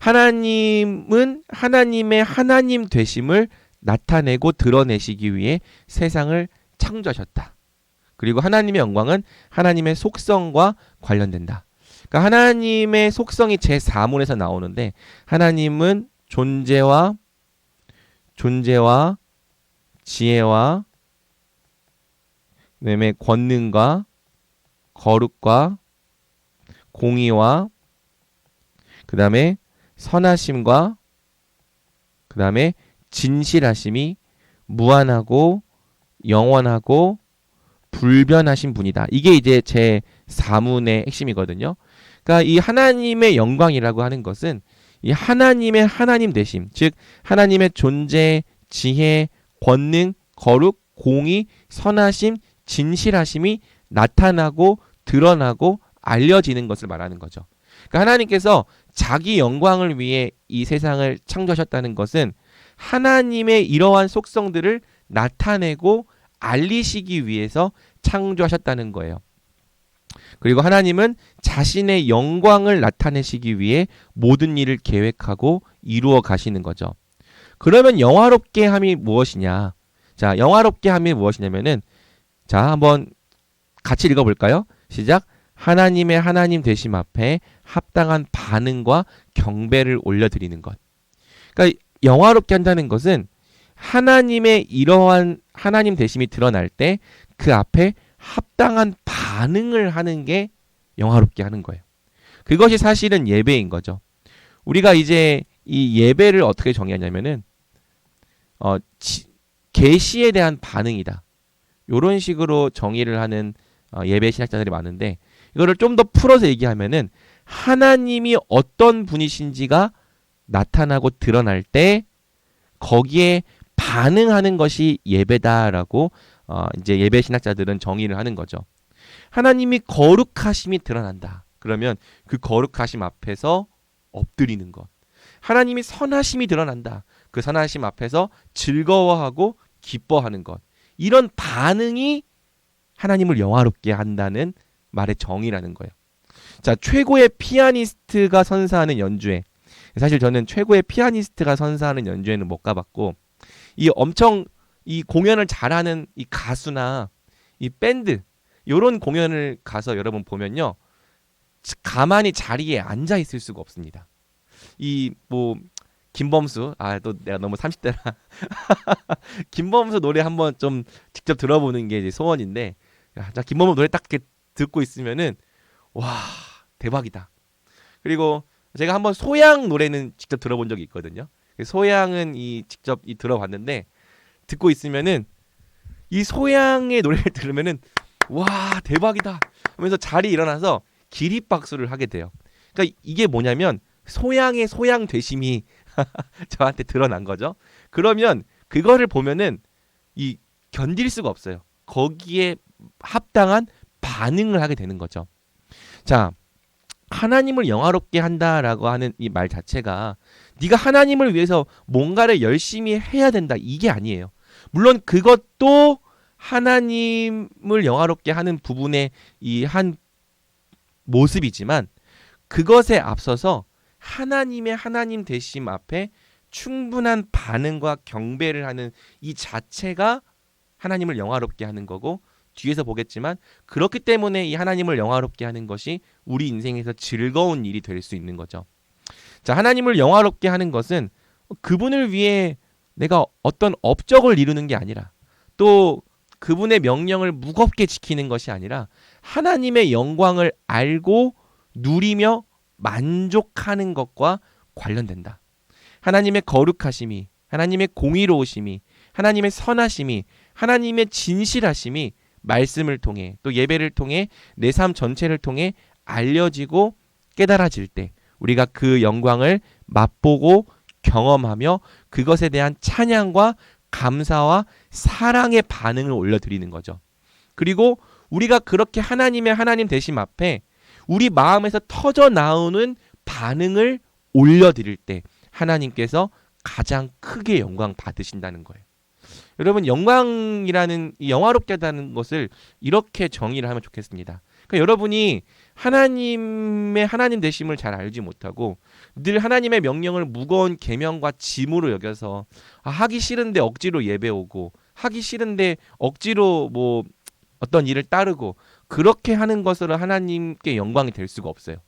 하나님은 하나님의 하나님 되심을 나타내고 드러내시기 위해 세상을 창조하셨다. 그리고 하나님의 영광은 하나님의 속성과 관련된다. 그러니까 하나님의 속성이 제4문에서 나오는데 하나님은 존재와 지혜와 그다음에 권능과 거룩과 공의와 그다음에 선하심과 그다음에 진실하심이 무한하고 영원하고 불변하신 분이다. 이게 이제 제 4문의 핵심이거든요. 그러니까 이 하나님의 영광이라고 하는 것은 이 하나님의 하나님 되심, 즉 하나님의 존재, 지혜, 권능, 거룩, 공의, 선하심, 진실하심이 나타나고 드러나고 알려지는 것을 말하는 거죠. 그러니까 하나님께서 자기 영광을 위해 이 세상을 창조하셨다는 것은 하나님의 이러한 속성들을 나타내고 알리시기 위해서 창조하셨다는 거예요. 그리고 하나님은 자신의 영광을 나타내시기 위해 모든 일을 계획하고 이루어 가시는 거죠. 그러면 영화롭게 함이 무엇이냐? 자, 영화롭게 함이 무엇이냐면은 자, 한번 같이 읽어볼까요? 시작. 하나님의 하나님 되심 앞에 합당한 반응과 경배를 올려드리는 것. 그러니까 영화롭게 한다는 것은 하나님의 이러한 하나님 되심이 드러날 때 그 앞에 합당한 반응을 하는 게 영화롭게 하는 거예요. 그것이 사실은 예배인 거죠. 우리가 이제 이 예배를 어떻게 정의하냐면은 계시에 대한 반응이다. 이런 식으로 정의를 하는 예배 신학자들이 많은데 이거를 좀 더 풀어서 얘기하면은 하나님이 어떤 분이신지가 나타나고 드러날 때 거기에 반응하는 것이 예배다라고 이제 예배 신학자들은 정의를 하는 거죠. 하나님이 거룩하심이 드러난다. 그러면 그 거룩하심 앞에서 엎드리는 것. 하나님이 선하심이 드러난다. 그 선하심 앞에서 즐거워하고 기뻐하는 것. 이런 반응이 하나님을 영화롭게 한다는 말의 정의라는 거예요. 자, 최고의 피아니스트가 선사하는 연주회. 사실 저는 최고의 피아니스트가 선사하는 연주회는 못 가봤고 이 엄청 이 공연을 잘하는 이 가수나 이 밴드 이런 공연을 가서 여러분 보면요. 가만히 자리에 앉아 있을 수가 없습니다. 이 뭐 김범수 또 내가 너무 30대라 김범수 노래 한번 좀 직접 들어보는 게 이제 소원인데 자 김범수 노래 딱 이렇게 듣고 있으면은 와 대박이다. 그리고 제가 한번 소양 노래는 직접 들어본 적이 있거든요. 소양은 직접 들어봤는데 듣고 있으면은 이 소양의 노래를 들으면은 와 대박이다 하면서 자리에 일어나서 기립박수를 하게 돼요. 그러니까 이게 뭐냐면 소양의 소양 되심이 저한테 드러난 거죠. 그러면 그거를 보면은 이 견딜 수가 없어요. 거기에 합당한 반응을 하게 되는 거죠. 자, 하나님을 영화롭게 한다라고 하는 이 말 자체가 네가 하나님을 위해서 뭔가를 열심히 해야 된다 이게 아니에요. 물론 그것도 하나님을 영화롭게 하는 부분의 이 한 모습이지만 그것에 앞서서 하나님의 하나님 되심 앞에 충분한 반응과 경배를 하는 이 자체가 하나님을 영화롭게 하는 거고, 뒤에서 보겠지만 그렇기 때문에 이 하나님을 영화롭게 하는 것이 우리 인생에서 즐거운 일이 될 수 있는 거죠. 자, 하나님을 영화롭게 하는 것은 그분을 위해 내가 어떤 업적을 이루는 게 아니라, 또 그분의 명령을 무겁게 지키는 것이 아니라 하나님의 영광을 알고 누리며 만족하는 것과 관련된다. 하나님의 거룩하심이, 하나님의 공의로우심이, 하나님의 선하심이, 하나님의 진실하심이 말씀을 통해, 또 예배를 통해, 내 삶 전체를 통해 알려지고 깨달아질 때 우리가 그 영광을 맛보고 경험하며 그것에 대한 찬양과 감사와 사랑의 반응을 올려드리는 거죠. 그리고 우리가 그렇게 하나님의 하나님 되심 앞에 우리 마음에서 터져 나오는 반응을 올려드릴 때 하나님께서 가장 크게 영광 받으신다는 거예요. 여러분, 영광이라는, 이 영화롭게 하다는 것을 이렇게 정의를 하면 좋겠습니다. 그러니까 여러분이 하나님의 하나님 되심을 잘 알지 못하고 늘 하나님의 명령을 무거운 계명과 짐으로 여겨서 하기 싫은데 억지로 예배 오고, 하기 싫은데 억지로 뭐 어떤 일을 따르고, 그렇게 하는 것으로 하나님께 영광이 될 수가 없어요.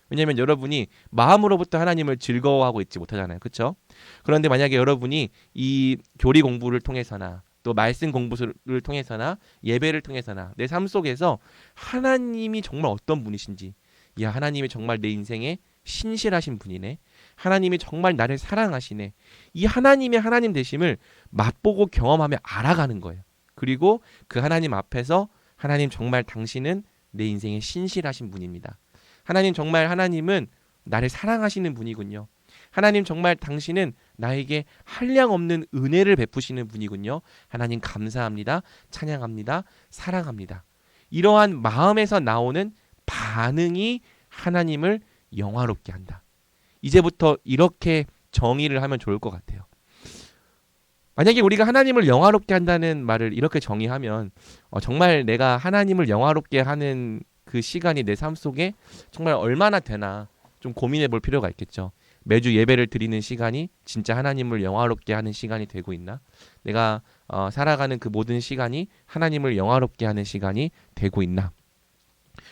왜냐하면 여러분이 마음으로부터 하나님을 즐거워하고 있지 못하잖아요. 그렇죠? 그런데 만약에 여러분이 이 교리 공부를 통해서나 또 말씀 공부를 통해서나 예배를 통해서나 내 삶 속에서 하나님이 정말 어떤 분이신지, 야, 하나님이 정말 내 인생에 신실하신 분이네, 하나님이 정말 나를 사랑하시네, 이 하나님의 하나님 되심을 맛보고 경험하며 알아가는 거예요. 그리고 그 하나님 앞에서 하나님 정말 당신은 내 인생에 신실하신 분입니다. 하나님 정말, 하나님은 나를 사랑하시는 분이군요. 하나님 정말 당신은 나에게 한량없는 은혜를 베푸시는 분이군요. 하나님 감사합니다. 찬양합니다. 사랑합니다. 이러한 마음에서 나오는 반응이 하나님을 영화롭게 한다. 이제부터 이렇게 정의를 하면 좋을 것 같아요. 만약에 우리가 하나님을 영화롭게 한다는 말을 이렇게 정의하면 정말 내가 하나님을 영화롭게 하는 그 시간이 내 삶 속에 정말 얼마나 되나 좀 고민해 볼 필요가 있겠죠. 매주 예배를 드리는 시간이 진짜 하나님을 영화롭게 하는 시간이 되고 있나? 내가 살아가는 그 모든 시간이 하나님을 영화롭게 하는 시간이 되고 있나?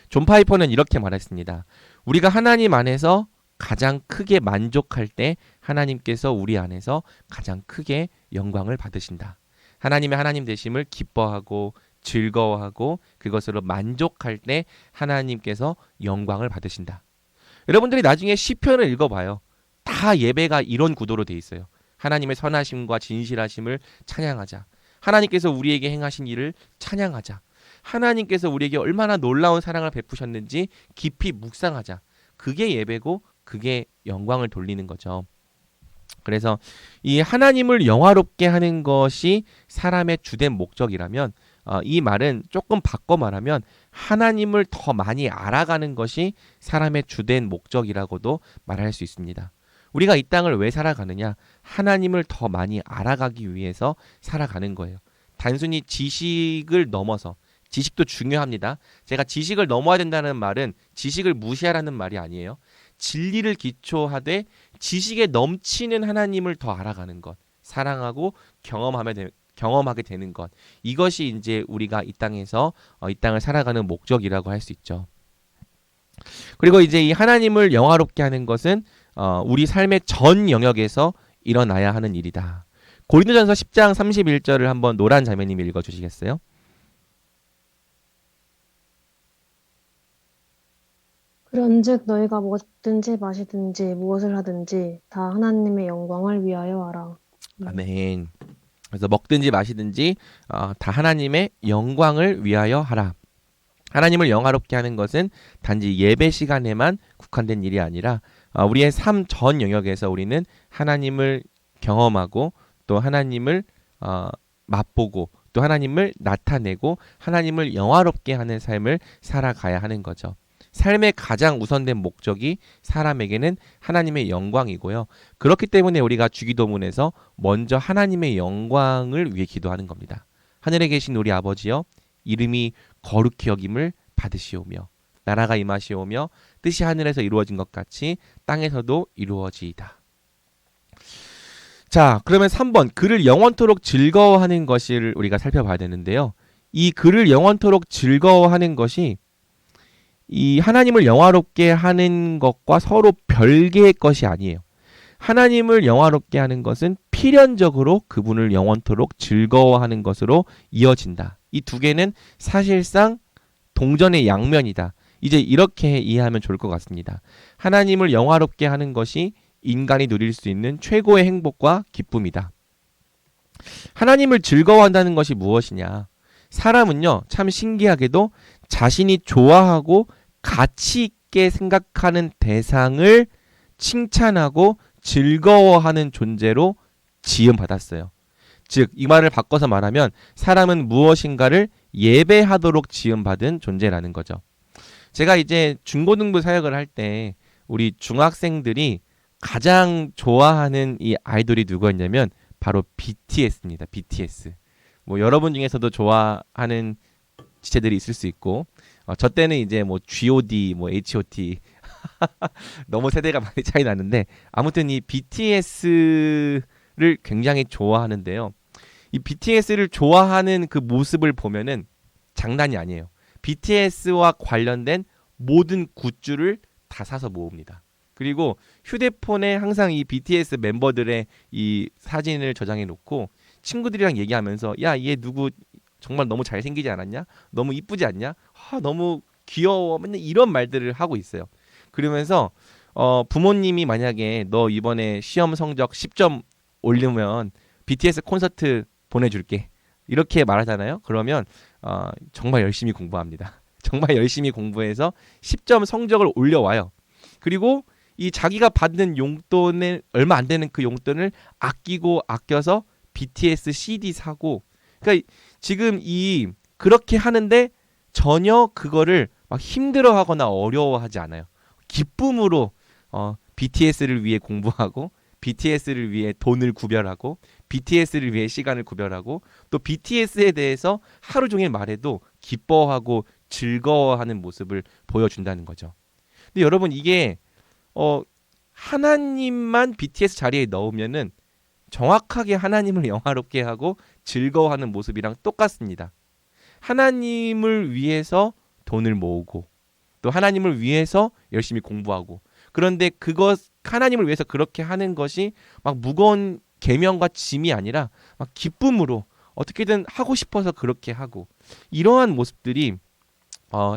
존 파이퍼는 이렇게 말했습니다. 우리가 하나님 안에서 가장 크게 만족할 때 하나님께서 우리 안에서 가장 크게 영광을 받으신다. 하나님의 하나님 되심을 기뻐하고 즐거워하고 그것으로 만족할 때 하나님께서 영광을 받으신다. 여러분들이 나중에 시편을 읽어봐요. 다 예배가 이런 구도로 돼 있어요. 하나님의 선하심과 진실하심을 찬양하자. 하나님께서 우리에게 행하신 일을 찬양하자. 하나님께서 우리에게 얼마나 놀라운 사랑을 베푸셨는지 깊이 묵상하자. 그게 예배고 그게 영광을 돌리는 거죠. 그래서 이 하나님을 영화롭게 하는 것이 사람의 주된 목적이라면 이 말은 조금 바꿔 말하면 하나님을 더 많이 알아가는 것이 사람의 주된 목적이라고도 말할 수 있습니다. 우리가 이 땅을 왜 살아가느냐? 하나님을 더 많이 알아가기 위해서 살아가는 거예요. 단순히 지식을 넘어서, 지식도 중요합니다. 제가 지식을 넘어야 된다는 말은 지식을 무시하라는 말이 아니에요. 진리를 기초하되 지식에 넘치는 하나님을 더 알아가는 것, 사랑하고 경험하게 되는 것, 이것이 이제 우리가 이 땅에서 이 땅을 살아가는 목적이라고 할 수 있죠. 그리고 이제 이 하나님을 영화롭게 하는 것은 우리 삶의 전 영역에서 일어나야 하는 일이다. 고린도전서 10장 31절을 한번 노란 자매님이 읽어주시겠어요? 그런즉 너희가 먹든지 마시든지 무엇을 하든지 다 하나님의 영광을 위하여 하라. 아멘. 그래서 먹든지 마시든지 다 하나님의 영광을 위하여 하라. 하나님을 영화롭게 하는 것은 단지 예배 시간에만 국한된 일이 아니라 우리의 삶 전 영역에서 우리는 하나님을 경험하고 또 하나님을 맛보고 또 하나님을 나타내고 하나님을 영화롭게 하는 삶을 살아가야 하는 거죠. 삶의 가장 우선된 목적이 사람에게는 하나님의 영광이고요. 그렇기 때문에 우리가 주기도문에서 먼저 하나님의 영광을 위해 기도하는 겁니다. 하늘에 계신 우리 아버지여, 이름이 거룩히 여김을 받으시오며 나라가 임하시오며 뜻이 하늘에서 이루어진 것 같이 땅에서도 이루어지이다. 자, 그러면 3번 그를 영원토록 즐거워하는 것을 우리가 살펴봐야 되는데요. 이 그를 영원토록 즐거워하는 것이 이 하나님을 영화롭게 하는 것과 서로 별개의 것이 아니에요. 하나님을 영화롭게 하는 것은 필연적으로 그분을 영원토록 즐거워하는 것으로 이어진다. 이 두 개는 사실상 동전의 양면이다. 이제 이렇게 이해하면 좋을 것 같습니다. 하나님을 영화롭게 하는 것이 인간이 누릴 수 있는 최고의 행복과 기쁨이다. 하나님을 즐거워한다는 것이 무엇이냐? 사람은요, 참 신기하게도 자신이 좋아하고 가치 있게 생각하는 대상을 칭찬하고 즐거워하는 존재로 지음받았어요. 즉, 이 말을 바꿔서 말하면 사람은 무엇인가를 예배하도록 지음받은 존재라는 거죠. 제가 이제 중고등부 사역을 할 때 우리 중학생들이 가장 좋아하는 이 아이돌이 누구였냐면 바로 BTS입니다. BTS. 뭐 여러분 중에서도 좋아하는 지체들이 있을 수 있고, 저 때는 이제 뭐 G.O.D, 뭐 H.O.T 너무 세대가 많이 차이 나는데 아무튼 이 BTS를 굉장히 좋아하는데요. 이 BTS를 좋아하는 그 모습을 보면은 장난이 아니에요. BTS와 관련된 모든 굿즈를 다 사서 모읍니다. 그리고 휴대폰에 항상 이 BTS 멤버들의 이 사진을 저장해 놓고 친구들이랑 얘기하면서 야, 얘 누구 정말 너무 잘생기지 않았냐? 너무 이쁘지 않냐? 너무 귀여워. 맨날 이런 말들을 하고 있어요. 그러면서 부모님이 만약에 너 이번에 시험 성적 10점 올리면 BTS 콘서트 보내줄게. 이렇게 말하잖아요. 그러면 정말 열심히 공부합니다. 정말 열심히 공부해서 10점 성적을 올려와요. 그리고 이 자기가 받는 용돈을 얼마 안 되는 그 용돈을 아껴서 BTS CD 사고, 그러니까 지금 그렇게 하는데 전혀 그거를 막 힘들어하거나 어려워하지 않아요. 기쁨으로 BTS를 위해 공부하고, BTS를 위해 돈을 구별하고, BTS를 위해 시간을 구별하고, 또 BTS에 대해서 하루 종일 말해도 기뻐하고 즐거워하는 모습을 보여준다는 거죠. 근데 여러분, 이게 하나님만 BTS 자리에 넣으면은 정확하게 하나님을 영화롭게 하고 즐거워하는 모습이랑 똑같습니다. 하나님을 위해서 돈을 모으고, 또 하나님을 위해서 열심히 공부하고, 그런데 하나님을 위해서 그렇게 하는 것이 막 무거운 계명과 짐이 아니라 막 기쁨으로 어떻게든 하고 싶어서 그렇게 하고, 이러한 모습들이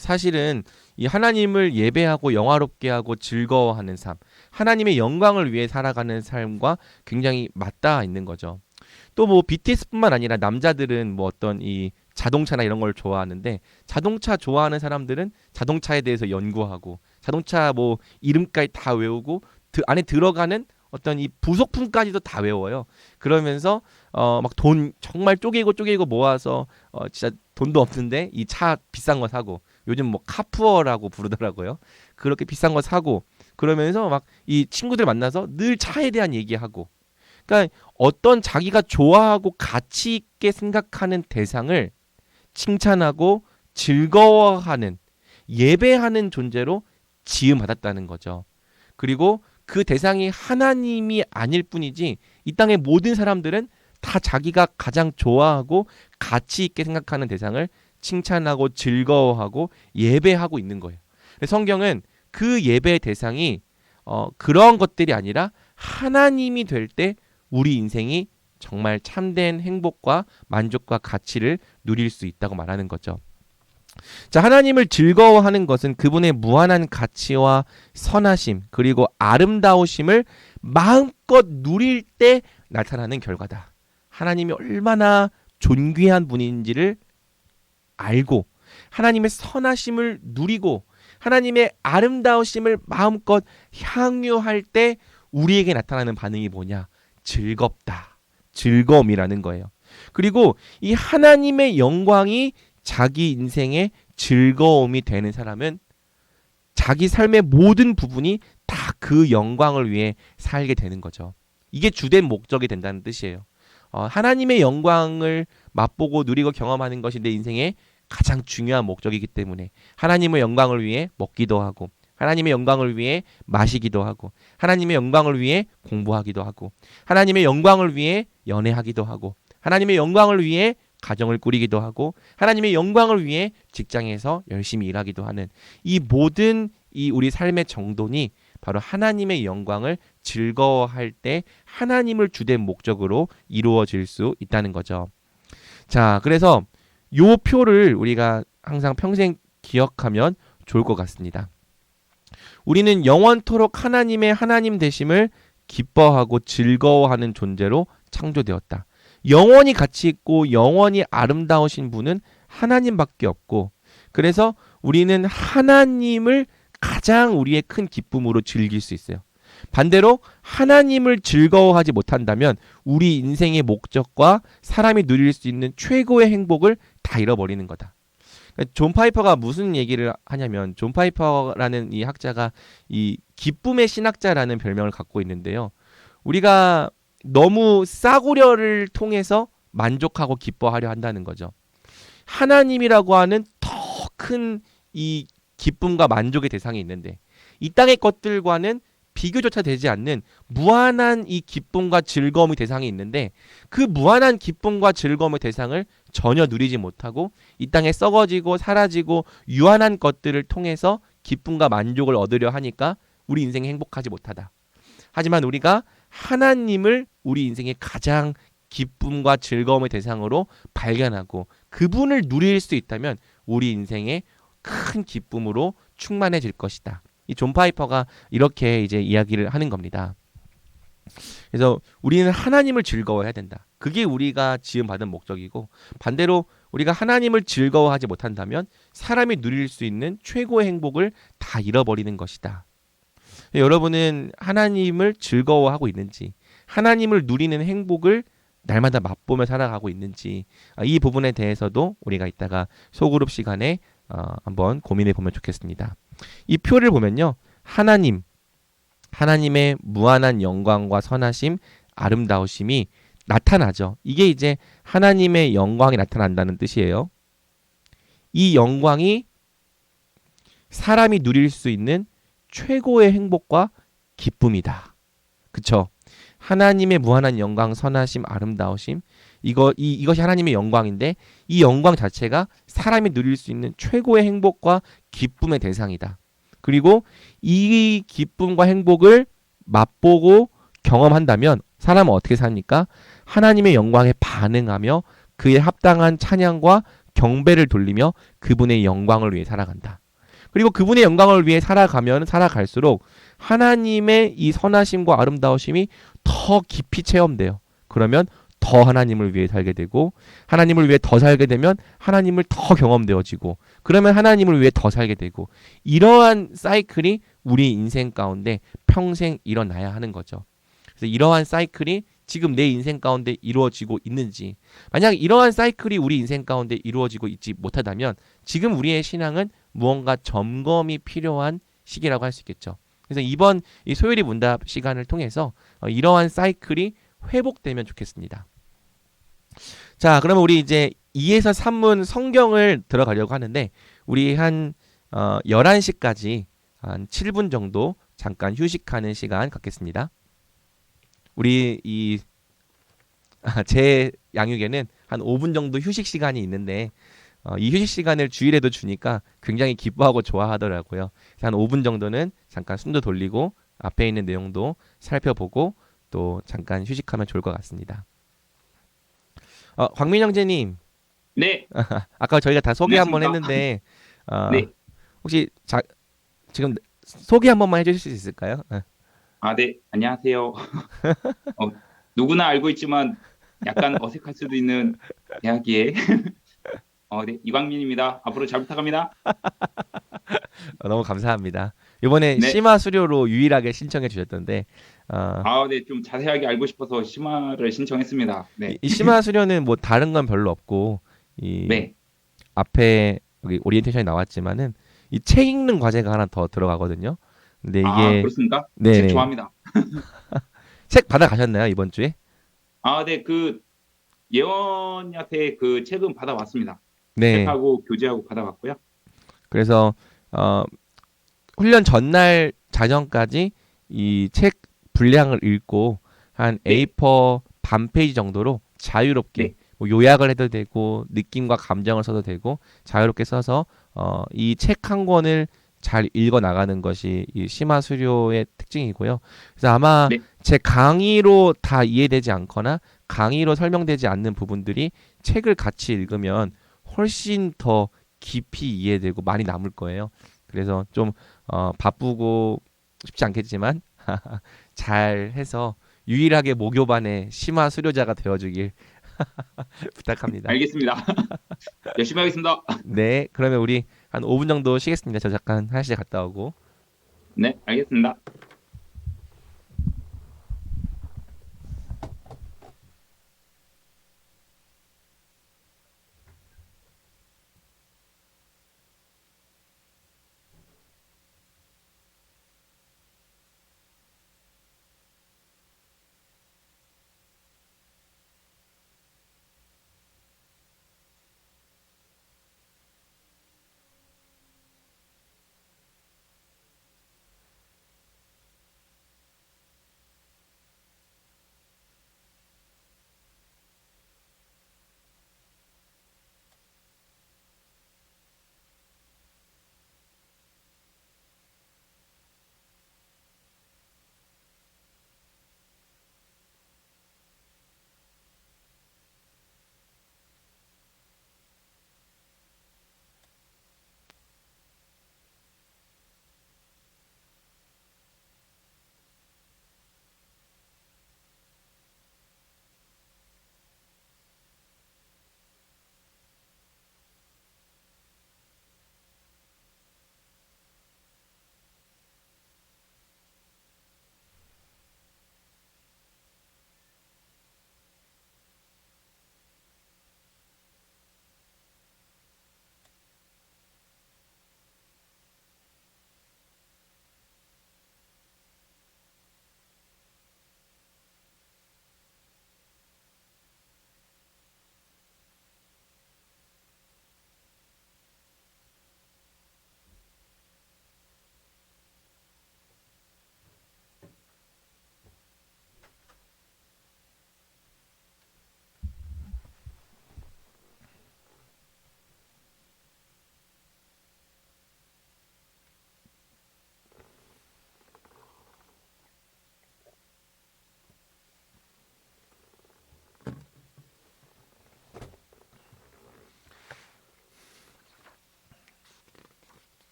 사실은 이 하나님을 예배하고 영화롭게 하고 즐거워하는 삶, 하나님의 영광을 위해 살아가는 삶과 굉장히 맞닿아 있는 거죠. 또 뭐 BTS뿐만 아니라 남자들은 뭐 어떤 이 자동차나 이런 걸 좋아하는데, 자동차 좋아하는 사람들은 자동차에 대해서 연구하고, 자동차 뭐 이름까지 다 외우고, 안에 들어가는 어떤 이 부속품까지도 다 외워요. 그러면서 막 돈 정말 쪼개고 모아서 진짜 돈도 없는데 이 차 비싼 거 사고, 요즘 뭐 카푸어라고 부르더라고요. 그렇게 비싼 거 사고, 그러면서 막 이 친구들 만나서 늘 차에 대한 얘기하고, 그러니까 어떤 자기가 좋아하고 가치 있게 생각하는 대상을 칭찬하고 즐거워하는, 예배하는 존재로 지음받았다는 거죠. 그리고 그 대상이 하나님이 아닐 뿐이지 이 땅의 모든 사람들은 다 자기가 가장 좋아하고 가치 있게 생각하는 대상을 칭찬하고 즐거워하고 예배하고 있는 거예요. 성경은 그 예배의 대상이 그런 것들이 아니라 하나님이 될 때 우리 인생이 정말 참된 행복과 만족과 가치를 누릴 수 있다고 말하는 거죠. 자, 하나님을 즐거워하는 것은 그분의 무한한 가치와 선하심, 그리고 아름다우심을 마음껏 누릴 때 나타나는 결과다. 하나님이 얼마나 존귀한 분인지를 알고, 하나님의 선하심을 누리고, 하나님의 아름다우심을 마음껏 향유할 때 우리에게 나타나는 반응이 뭐냐? 즐겁다. 즐거움이라는 거예요. 그리고 이 하나님의 영광이 자기 인생의 즐거움이 되는 사람은 자기 삶의 모든 부분이 다 그 영광을 위해 살게 되는 거죠. 이게 주된 목적이 된다는 뜻이에요. 하나님의 영광을 맛보고 누리고 경험하는 것이 내 인생의 가장 중요한 목적이기 때문에 하나님의 영광을 위해 먹기도 하고 하나님의 영광을 위해 마시기도 하고 하나님의 영광을 위해 공부하기도 하고 하나님의 영광을 위해 연애하기도 하고 하나님의 영광을 위해 가정을 꾸리기도 하고 하나님의 영광을 위해 직장에서 열심히 일하기도 하는 이 모든 이 우리 삶의 정돈이 바로 하나님의 영광을 즐거워할 때 하나님을 주된 목적으로 이루어질 수 있다는 거죠. 자, 그래서 요 표를 우리가 항상 평생 기억하면 좋을 것 같습니다. 우리는 영원토록 하나님의 하나님 되심을 기뻐하고 즐거워하는 존재로 창조되었다. 영원히 가치 있고 영원히 아름다우신 분은 하나님밖에 없고 그래서 우리는 하나님을 가장 우리의 큰 기쁨으로 즐길 수 있어요. 반대로 하나님을 즐거워하지 못한다면 우리 인생의 목적과 사람이 누릴 수 있는 최고의 행복을 다 잃어버리는 거다. 그러니까 존 파이퍼가 무슨 얘기를 하냐면 존 파이퍼라는 이 학자가 이 기쁨의 신학자라는 별명을 갖고 있는데요. 우리가 너무 싸구려를 통해서 만족하고 기뻐하려 한다는 거죠. 하나님이라고 하는 더 큰 이 기쁨과 만족의 대상이 있는데 이 땅의 것들과는 비교조차 되지 않는 무한한 이 기쁨과 즐거움의 대상이 있는데 그 무한한 기쁨과 즐거움의 대상을 전혀 누리지 못하고 이 땅에 썩어지고 사라지고 유한한 것들을 통해서 기쁨과 만족을 얻으려 하니까 우리 인생이 행복하지 못하다. 하지만 우리가 하나님을 우리 인생의 가장 기쁨과 즐거움의 대상으로 발견하고 그분을 누릴 수 있다면 우리 인생의 큰 기쁨으로 충만해질 것이다. 이 존 파이퍼가 이렇게 이제 이야기를 하는 겁니다. 그래서 우리는 하나님을 즐거워해야 된다. 그게 우리가 지음받은 목적이고 반대로 우리가 하나님을 즐거워하지 못한다면 사람이 누릴 수 있는 최고의 행복을 다 잃어버리는 것이다. 여러분은 하나님을 즐거워하고 있는지 하나님을 누리는 행복을 날마다 맛보며 살아가고 있는지 이 부분에 대해서도 우리가 이따가 소그룹 시간에 한번 고민해 보면 좋겠습니다. 이 표를 보면요. 하나님의 무한한 영광과 선하심, 아름다우심이 나타나죠. 이게 이제 하나님의 영광이 나타난다는 뜻이에요. 이 영광이 사람이 누릴 수 있는 최고의 행복과 기쁨이다. 그쵸? 하나님의 무한한 영광, 선하심, 아름다우심 이것이 하나님의 영광인데 이 영광 자체가 사람이 누릴 수 있는 최고의 행복과 기쁨의 대상이다. 그리고 이 기쁨과 행복을 맛보고 경험한다면 사람은 어떻게 삽니까? 하나님의 영광에 반응하며 그에 합당한 찬양과 경배를 돌리며 그분의 영광을 위해 살아간다. 그리고 그분의 영광을 위해 살아가면 살아갈수록 하나님의 이 선하심과 아름다우심이 더 깊이 체험돼요. 그러면 더 하나님을 위해 살게 되고 하나님을 위해 더 살게 되면 하나님을 더 경험되어지고 그러면 하나님을 위해 더 살게 되고 이러한 사이클이 우리 인생 가운데 평생 일어나야 하는 거죠. 그래서 이러한 사이클이 지금 내 인생 가운데 이루어지고 있는지 만약 이러한 사이클이 우리 인생 가운데 이루어지고 있지 못하다면 지금 우리의 신앙은 무언가 점검이 필요한 시기라고 할 수 있겠죠. 그래서 이번 이 소요리 문답 시간을 통해서 이러한 사이클이 회복되면 좋겠습니다. 자, 그러면 우리 이제 2에서 3문 성경을 들어가려고 하는데 우리 한 11시까지 한 7분 정도 잠깐 휴식하는 시간 갖겠습니다. 우리 제 양육에는 한 5분 정도 휴식 시간이 있는데 이 휴식 시간을 주일에도 주니까 굉장히 기뻐하고 좋아하더라고요. 그래서 한 5분 정도는 잠깐 숨도 돌리고 앞에 있는 내용도 살펴보고 또 잠깐 휴식하면 좋을 것 같습니다. 광민 형제님, 네, 아까 저희가 다 소개 한번 안녕하십니까? 했는데 네. 혹시 지금 소개 한 번만 해주실 수 있을까요? 네, 안녕하세요. 누구나 알고 있지만 약간 어색할 수도 있는 대학의 네, 이광민입니다. 앞으로 잘 부탁합니다. 너무 감사합니다. 이번에 네. 심화 수료로 유일하게 신청해 주셨던데 네, 좀 자세하게 알고 싶어서 심화를 신청했습니다. 네, 이 심화 수료는 뭐 다른 건 별로 없고 네. 앞에 여기 오리엔테이션이 나왔지만은 이 책 읽는 과제가 하나 더 들어가거든요. 근데 이게 그렇습니까? 네, 책 네. 좋아합니다. 책 받아 가셨나요, 이번 주에? 네, 그 예원이한테 그 책은 받아왔습니다. 네. 책하고 교재하고 받아갔고요. 그래서 어, 훈련 전날 자정까지 이 책 분량을 읽고 한 네. A4 반 페이지 정도로 자유롭게 네. 뭐 요약을 해도 되고 느낌과 감정을 써도 되고 자유롭게 써서 이 책 한 권을 잘 읽어 나가는 것이 이 심화 수료의 특징이고요. 그래서 아마 네. 제 강의로 다 이해되지 않거나 강의로 설명되지 않는 부분들이 책을 같이 읽으면 훨씬 더 깊이 이해되고 많이 남을 거예요. 그래서 좀 바쁘고 쉽지 않겠지만 잘 해서 유일하게 모교반의 심화 수료자가 되어주길 부탁합니다. 알겠습니다. 열심히 하겠습니다. 네, 그러면 우리 한 5분 정도 쉬겠습니다. 저 잠깐 화장실 갔다 오고. 네, 알겠습니다.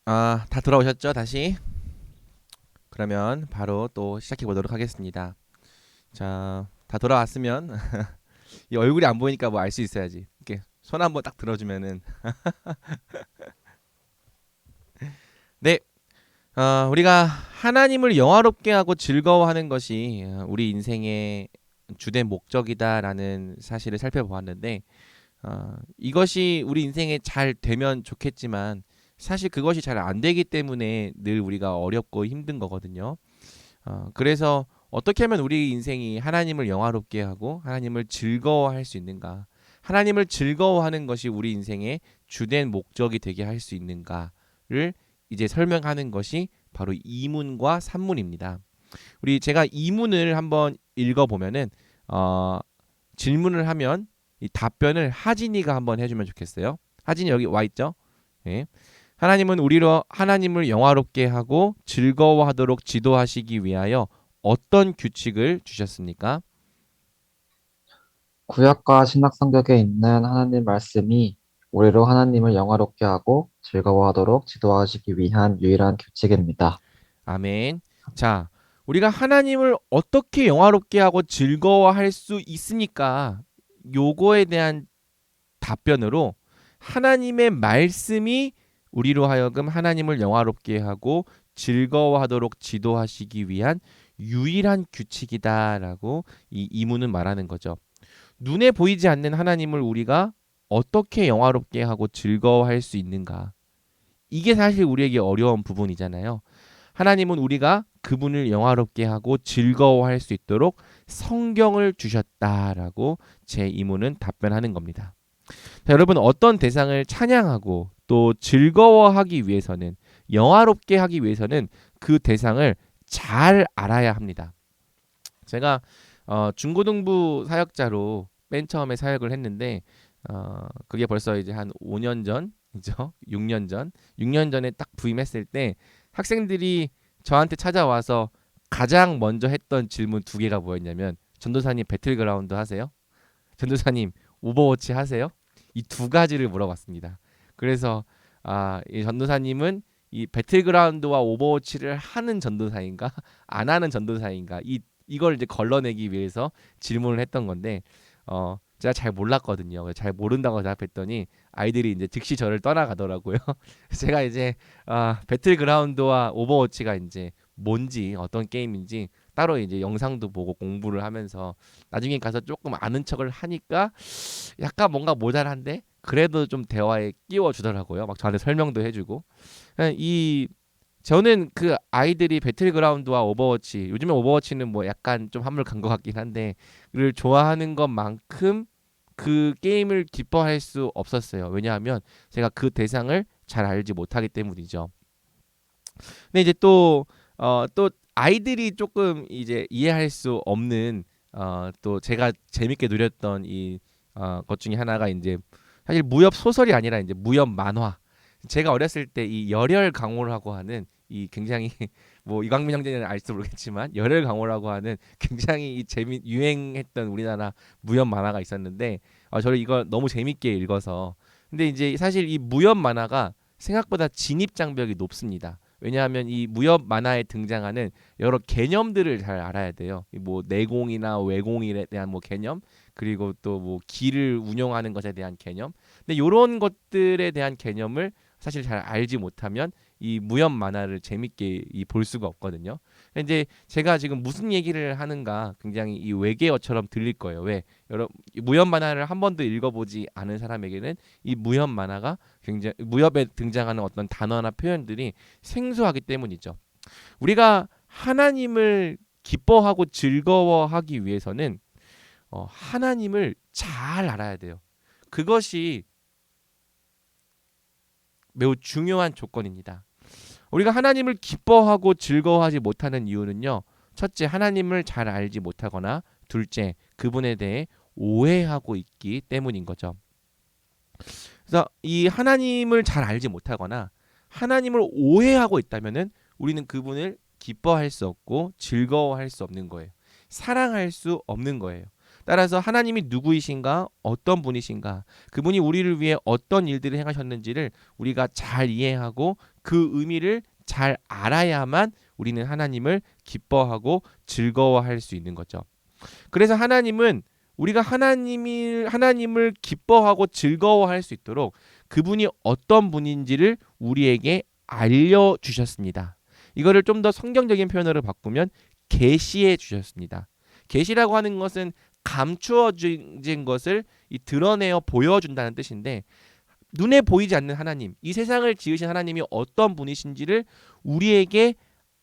다 돌아오셨죠? 다시. 그러면 바로 또 시작해 보도록 하겠습니다. 자, 다 돌아왔으면 이 얼굴이 안 보이니까 뭐 알 수 있어야지. 이렇게 손 한번 딱 들어주면은 네. 우리가 하나님을 영화롭게 하고 즐거워하는 것이 우리 인생의 주된 목적이다라는 사실을 살펴보았는데 이것이 우리 인생에 잘 되면 좋겠지만 사실 그것이 잘 안 되기 때문에 늘 우리가 어렵고 힘든 거거든요. 그래서 어떻게 하면 우리 인생이 하나님을 영화롭게 하고 하나님을 즐거워할 수 있는가? 하나님을 즐거워하는 것이 우리 인생의 주된 목적이 되게 할 수 있는가를 이제 설명하는 것이 바로 이문과 산문입니다. 제가 이문을 한번 읽어보면은 질문을 하면 이 답변을 하진이가 한번 해주면 좋겠어요. 하진이 여기 와 있죠? 예. 하나님은 우리로 하나님을 영화롭게 하고 즐거워하도록 지도하시기 위하여 어떤 규칙을 주셨습니까? 구약과 신약 성경에 있는 하나님 말씀이 우리로 하나님을 영화롭게 하고 즐거워하도록 지도하시기 위한 유일한 규칙입니다. 아멘. 자, 우리가 하나님을 어떻게 영화롭게 하고 즐거워할 수 있습니까? 요거에 대한 답변으로 하나님의 말씀이 우리로 하여금 하나님을 영화롭게 하고 즐거워하도록 지도하시기 위한 유일한 규칙이다라고 이 이문은 말하는 거죠. 눈에 보이지 않는 하나님을 우리가 어떻게 영화롭게 하고 즐거워할 수 있는가? 이게 사실 우리에게 어려운 부분이잖아요. 하나님은 우리가 그분을 영화롭게 하고 즐거워할 수 있도록 성경을 주셨다라고 제 이문은 답변하는 겁니다. 자, 여러분 어떤 대상을 찬양하고 또 즐거워하기 위해서는 영화롭게 하기 위해서는 그 대상을 잘 알아야 합니다. 제가 중고등부 사역자로 맨 처음에 사역을 했는데 그게 벌써 이제 한 5년 전이죠. 6년 전. 6년 전에 딱 부임했을 때 학생들이 저한테 찾아와서 가장 먼저 했던 질문 두 개가 뭐였냐면 전도사님 배틀그라운드 하세요? 전도사님 오버워치 하세요? 이 두 가지를 물어봤습니다. 그래서 이 전도사님은 이 배틀그라운드와 오버워치를 하는 전도사인가 안 하는 전도사인가 이걸 이제 걸러내기 위해서 질문을 했던 건데 제가 잘 몰랐거든요. 잘 모른다고 대답했더니 아이들이 이제 즉시 저를 떠나가더라고요. 제가 이제 배틀그라운드와 오버워치가 이제 뭔지 어떤 게임인지 따로 이제 영상도 보고 공부를 하면서 나중에 가서 조금 아는 척을 하니까 약간 뭔가 모자란데 그래도 좀 대화에 끼워 주더라고요. 막 저한테 설명도 해주고 저는 그 아이들이 배틀그라운드와 오버워치 요즘에 오버워치는 뭐 약간 좀 한물 간 것 같긴 한데 를 좋아하는 것만큼 그 게임을 기뻐할 수 없었어요. 왜냐하면 제가 그 대상을 잘 알지 못하기 때문이죠. 근데 이제 또 아이들이 조금 이제 이해할 수 없는 또 제가 재밌게 누렸던 것 중에 하나가 이제 사실 무협 소설이 아니라 이제 무협 만화. 제가 어렸을 때 이 열혈 강호라고 하는 이 굉장히 뭐 이광민 형제는 알지 모르겠지만 열혈 강호라고 하는 굉장히 유행했던 우리나라 무협 만화가 있었는데 저를 이걸 너무 재밌게 읽어서 근데 이제 사실 이 무협 만화가 생각보다 진입 장벽이 높습니다. 왜냐하면 이 무협 만화에 등장하는 여러 개념들을 잘 알아야 돼요. 뭐 내공이나 외공에 대한 뭐 개념, 그리고 또 뭐 기를 운용하는 것에 대한 개념. 근데 이런 것들에 대한 개념을 사실 잘 알지 못하면 이 무협 만화를 재밌게 볼 수가 없거든요. 근데 이제 제가 지금 무슨 얘기를 하는가 굉장히 이 외계어처럼 들릴 거예요. 왜? 무협 만화를 한 번도 읽어보지 않은 사람에게는 이 무협 만화가 굉장히 무협에 등장하는 어떤 단어나 표현들이 생소하기 때문이죠. 우리가 하나님을 기뻐하고 즐거워하기 위해서는 하나님을 잘 알아야 돼요. 그것이 매우 중요한 조건입니다. 우리가 하나님을 기뻐하고 즐거워하지 못하는 이유는요. 첫째, 하나님을 잘 알지 못하거나 둘째, 그분에 대해 오해하고 있기 때문인 거죠. 그래서 이 하나님을 잘 알지 못하거나 하나님을 오해하고 있다면은 우리는 그분을 기뻐할 수 없고 즐거워할 수 없는 거예요. 사랑할 수 없는 거예요. 따라서 하나님이 누구이신가, 어떤 분이신가, 그분이 우리를 위해 어떤 일들을 행하셨는지를 우리가 잘 이해하고 그 의미를 잘 알아야만 우리는 하나님을 기뻐하고 즐거워할 수 있는 거죠. 그래서 하나님은 우리가 하나님을 기뻐하고 즐거워할 수 있도록 그분이 어떤 분인지를 우리에게 알려주셨습니다. 이거를 좀 더 성경적인 표현으로 바꾸면 계시해 주셨습니다. 계시라고 하는 것은 감추어진 것을 드러내어 보여준다는 뜻인데, 눈에 보이지 않는 하나님, 이 세상을 지으신 하나님이 어떤 분이신지를 우리에게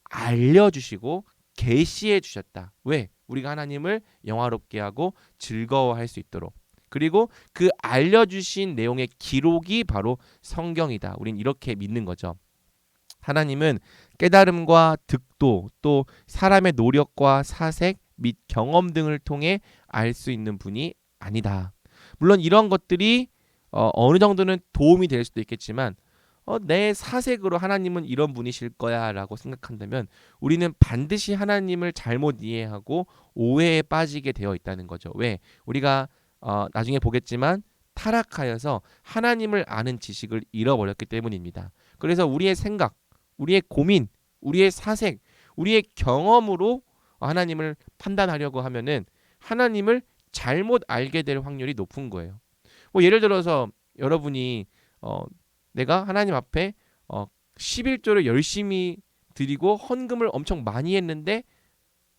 알려주시고 계시해 주셨다. 왜? 우리가 하나님을 영화롭게 하고 즐거워할 수 있도록. 그리고 그 알려주신 내용의 기록이 바로 성경이다. 우린 이렇게 믿는 거죠. 하나님은 깨달음과 득도, 또 사람의 노력과 사색 및 경험 등을 통해 알 수 있는 분이 아니다. 물론 이런 것들이 어느 정도는 도움이 될 수도 있겠지만 내 사색으로 하나님은 이런 분이실 거야 라고 생각한다면 우리는 반드시 하나님을 잘못 이해하고 오해에 빠지게 되어 있다는 거죠. 왜? 우리가 나중에 보겠지만 타락하여서 하나님을 아는 지식을 잃어버렸기 때문입니다. 그래서 우리의 생각, 우리의 고민, 우리의 사색, 우리의 경험으로 하나님을 판단하려고 하면은 하나님을 잘못 알게 될 확률이 높은 거예요. 뭐 예를 들어서 여러분이 내가 하나님 앞에 11조를 열심히 드리고 헌금을 엄청 많이 했는데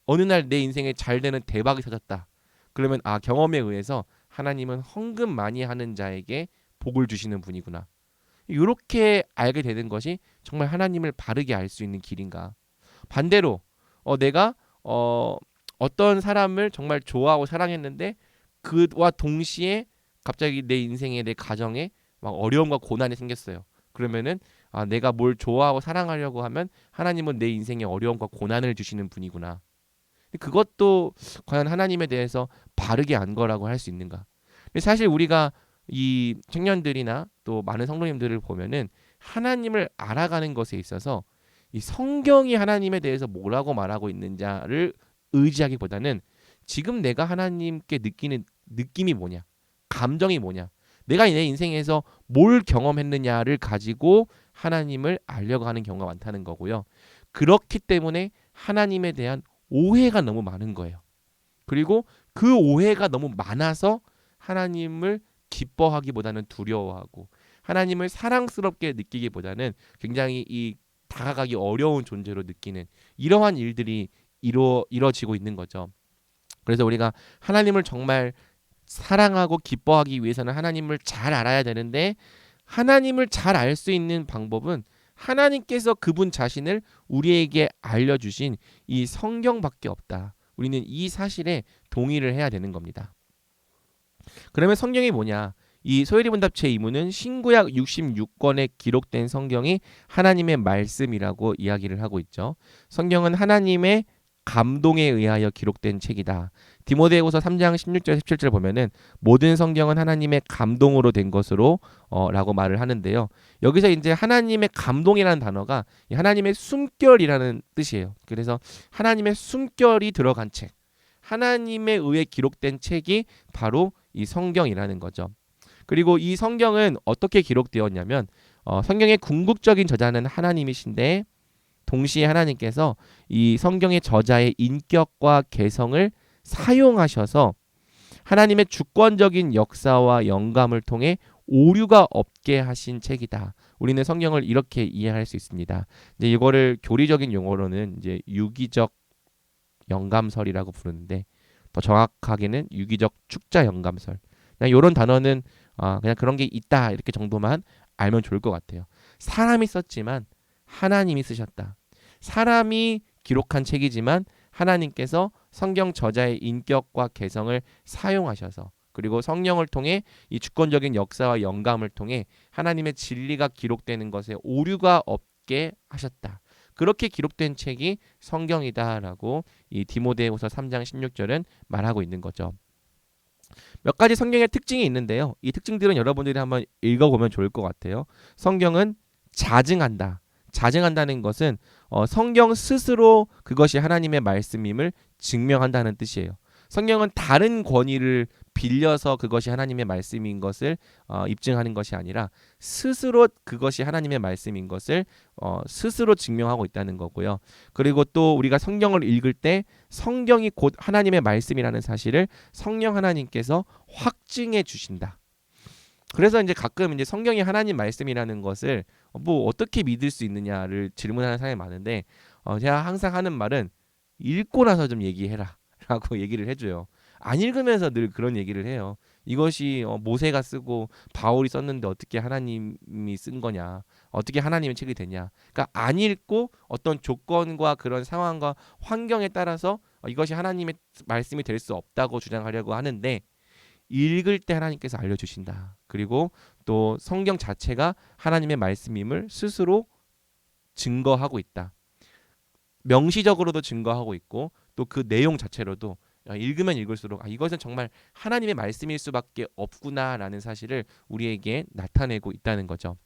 어느 날 내 인생에 잘 되는 대박이 터졌다. 그러면 경험에 의해서 하나님은 헌금 많이 하는 자에게 복을 주시는 분이구나. 이렇게 알게 되는 것이 정말 하나님을 바르게 알 수 있는 길인가. 반대로 내가 어떤 사람을 정말 좋아하고 사랑했는데 그와 동시에 갑자기 내 인생에, 내 가정에 막 어려움과 고난이 생겼어요. 그러면은 내가 뭘 좋아하고 사랑하려고 하면 하나님은 내 인생에 어려움과 고난을 주시는 분이구나. 그것도 과연 하나님에 대해서 바르게 안 거라고 할 수 있는가. 사실 우리가 이 청년들이나 또 많은 성도님들을 보면은 하나님을 알아가는 것에 있어서 이 성경이 하나님에 대해서 뭐라고 말하고 있는지를 의지하기보다는 지금 내가 하나님께 느끼는 느낌이 뭐냐, 감정이 뭐냐, 내가 내 인생에서 뭘 경험했느냐를 가지고 하나님을 알려고 하는 경우가 많다는 거고요. 그렇기 때문에 하나님에 대한 오해가 너무 많은 거예요. 그리고 그 오해가 너무 많아서 하나님을 기뻐하기보다는 두려워하고 하나님을 사랑스럽게 느끼기보다는 굉장히 다가가기 어려운 존재로 느끼는 이러한 일들이 이루어지고 있는 거죠. 그래서 우리가 하나님을 정말 사랑하고 기뻐하기 위해서는 하나님을 잘 알아야 되는데, 하나님을 잘 알 수 있는 방법은 하나님께서 그분 자신을 우리에게 알려주신 이 성경밖에 없다. 우리는 이 사실에 동의를 해야 되는 겁니다. 그러면 성경이 뭐냐? 이 소혜리 문답 제2부는 신구약 66권에 기록된 성경이 하나님의 말씀이라고 이야기를 하고 있죠. 성경은 하나님의 감동에 의하여 기록된 책이다. 디모데후서 3장 16절 17절 보면은 모든 성경은 하나님의 감동으로 된 것으로 라고 말을 하는데요. 여기서 이제 하나님의 감동이라는 단어가 하나님의 숨결이라는 뜻이에요. 그래서 하나님의 숨결이 들어간 책, 하나님에 의해 기록된 책이 바로 이 성경이라는 거죠. 그리고 이 성경은 어떻게 기록되었냐면 성경의 궁극적인 저자는 하나님이신데 동시에 하나님께서 이 성경의 저자의 인격과 개성을 사용하셔서 하나님의 주권적인 역사와 영감을 통해 오류가 없게 하신 책이다. 우리는 성경을 이렇게 이해할 수 있습니다. 이제 이거를 교리적인 용어로는 이제 유기적 영감설이라고 부르는데 더 정확하게는 유기적 축자 영감설. 그냥 이런 단어는 그냥 그런 게 있다 이렇게 정도만 알면 좋을 것 같아요. 사람이 썼지만 하나님이 쓰셨다. 사람이 기록한 책이지만 하나님께서 성경 저자의 인격과 개성을 사용하셔서 그리고 성령을 통해 이 주권적인 역사와 영감을 통해 하나님의 진리가 기록되는 것에 오류가 없게 하셨다. 그렇게 기록된 책이 성경이다라고 이 디모데후서 3장 16절은 말하고 있는 거죠. 몇 가지 성경의 특징이 있는데요. 이 특징들은 여러분들이 한번 읽어보면 좋을 것 같아요. 성경은 자증한다. 자증한다는 것은 성경 스스로 그것이 하나님의 말씀임을 증명한다는 뜻이에요. 성경은 다른 권위를 빌려서 그것이 하나님의 말씀인 것을 입증하는 것이 아니라 스스로 그것이 하나님의 말씀인 것을 스스로 증명하고 있다는 거고요. 그리고 또 우리가 성경을 읽을 때 성경이 곧 하나님의 말씀이라는 사실을 성령 하나님께서 확증해 주신다. 그래서 이제 가끔 이제 성경이 하나님 말씀이라는 것을 뭐 어떻게 믿을 수 있느냐를 질문하는 사람이 많은데 제가 항상 하는 말은 읽고 나서 좀 얘기해라 라고 얘기를 해줘요. 안 읽으면서 늘 그런 얘기를 해요. 이것이 모세가 쓰고 바울이 썼는데 어떻게 하나님이 쓴 거냐, 어떻게 하나님의 책이 되냐. 그러니까 안 읽고 어떤 조건과 그런 상황과 환경에 따라서 이것이 하나님의 말씀이 될 수 없다고 주장하려고 하는데, 읽을 때 하나님께서 알려주신다. 그리고 또 성경 자체가 하나님의 말씀임을 스스로 증거하고 있다. 명시적으로도 증거하고 있고 또 그 내용 자체로도 읽으면 읽을수록 이것은 정말 하나님의 말씀일 수밖에 없구나라는 사실을 우리에게 나타내고 있다는 거죠.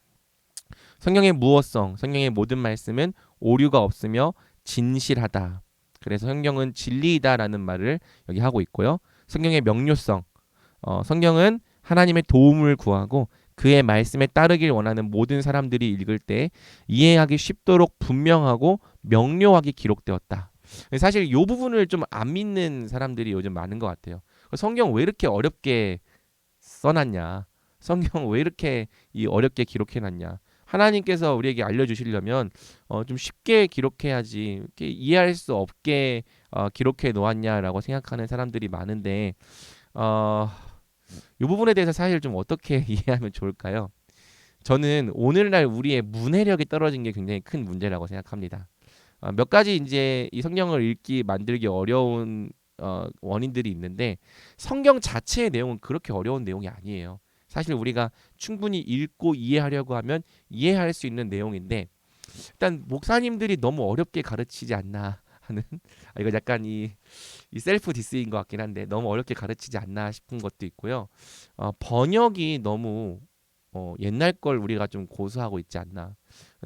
성경의 무어성, 성경의 모든 말씀은 오류가 없으며 진실하다. 그래서 성경은 진리이다라는 말을 여기 하고 있고요. 성경의 명료성, 성경은 하나님의 도움을 구하고 그의 말씀에 따르길 원하는 모든 사람들이 읽을 때 이해하기 쉽도록 분명하고 명료하게 기록되었다. 사실 이 부분을 좀 안 믿는 사람들이 요즘 많은 것 같아요. 성경 왜 이렇게 어렵게 써놨냐? 성경 왜 이렇게 어렵게 기록해놨냐? 하나님께서 우리에게 알려주시려면 좀 쉽게 기록해야지 이렇게 이해할 수 없게 기록해 놓았냐라고 생각하는 사람들이 많은데 이 부분에 대해서 사실 좀 어떻게 이해하면 좋을까요? 저는 오늘날 우리의 문해력이 떨어진 게 굉장히 큰 문제라고 생각합니다. 몇 가지 이제 이 성경을 만들기 어려운 원인들이 있는데, 성경 자체의 내용은 그렇게 어려운 내용이 아니에요. 사실 우리가 충분히 읽고 이해하려고 하면 이해할 수 있는 내용인데, 일단 목사님들이 너무 어렵게 가르치지 않나 하는 이거 약간 이 셀프 디스인 것 같긴 한데 너무 어렵게 가르치지 않나 싶은 것도 있고요. 번역이 너무 옛날 걸 우리가 좀 고수하고 있지 않나.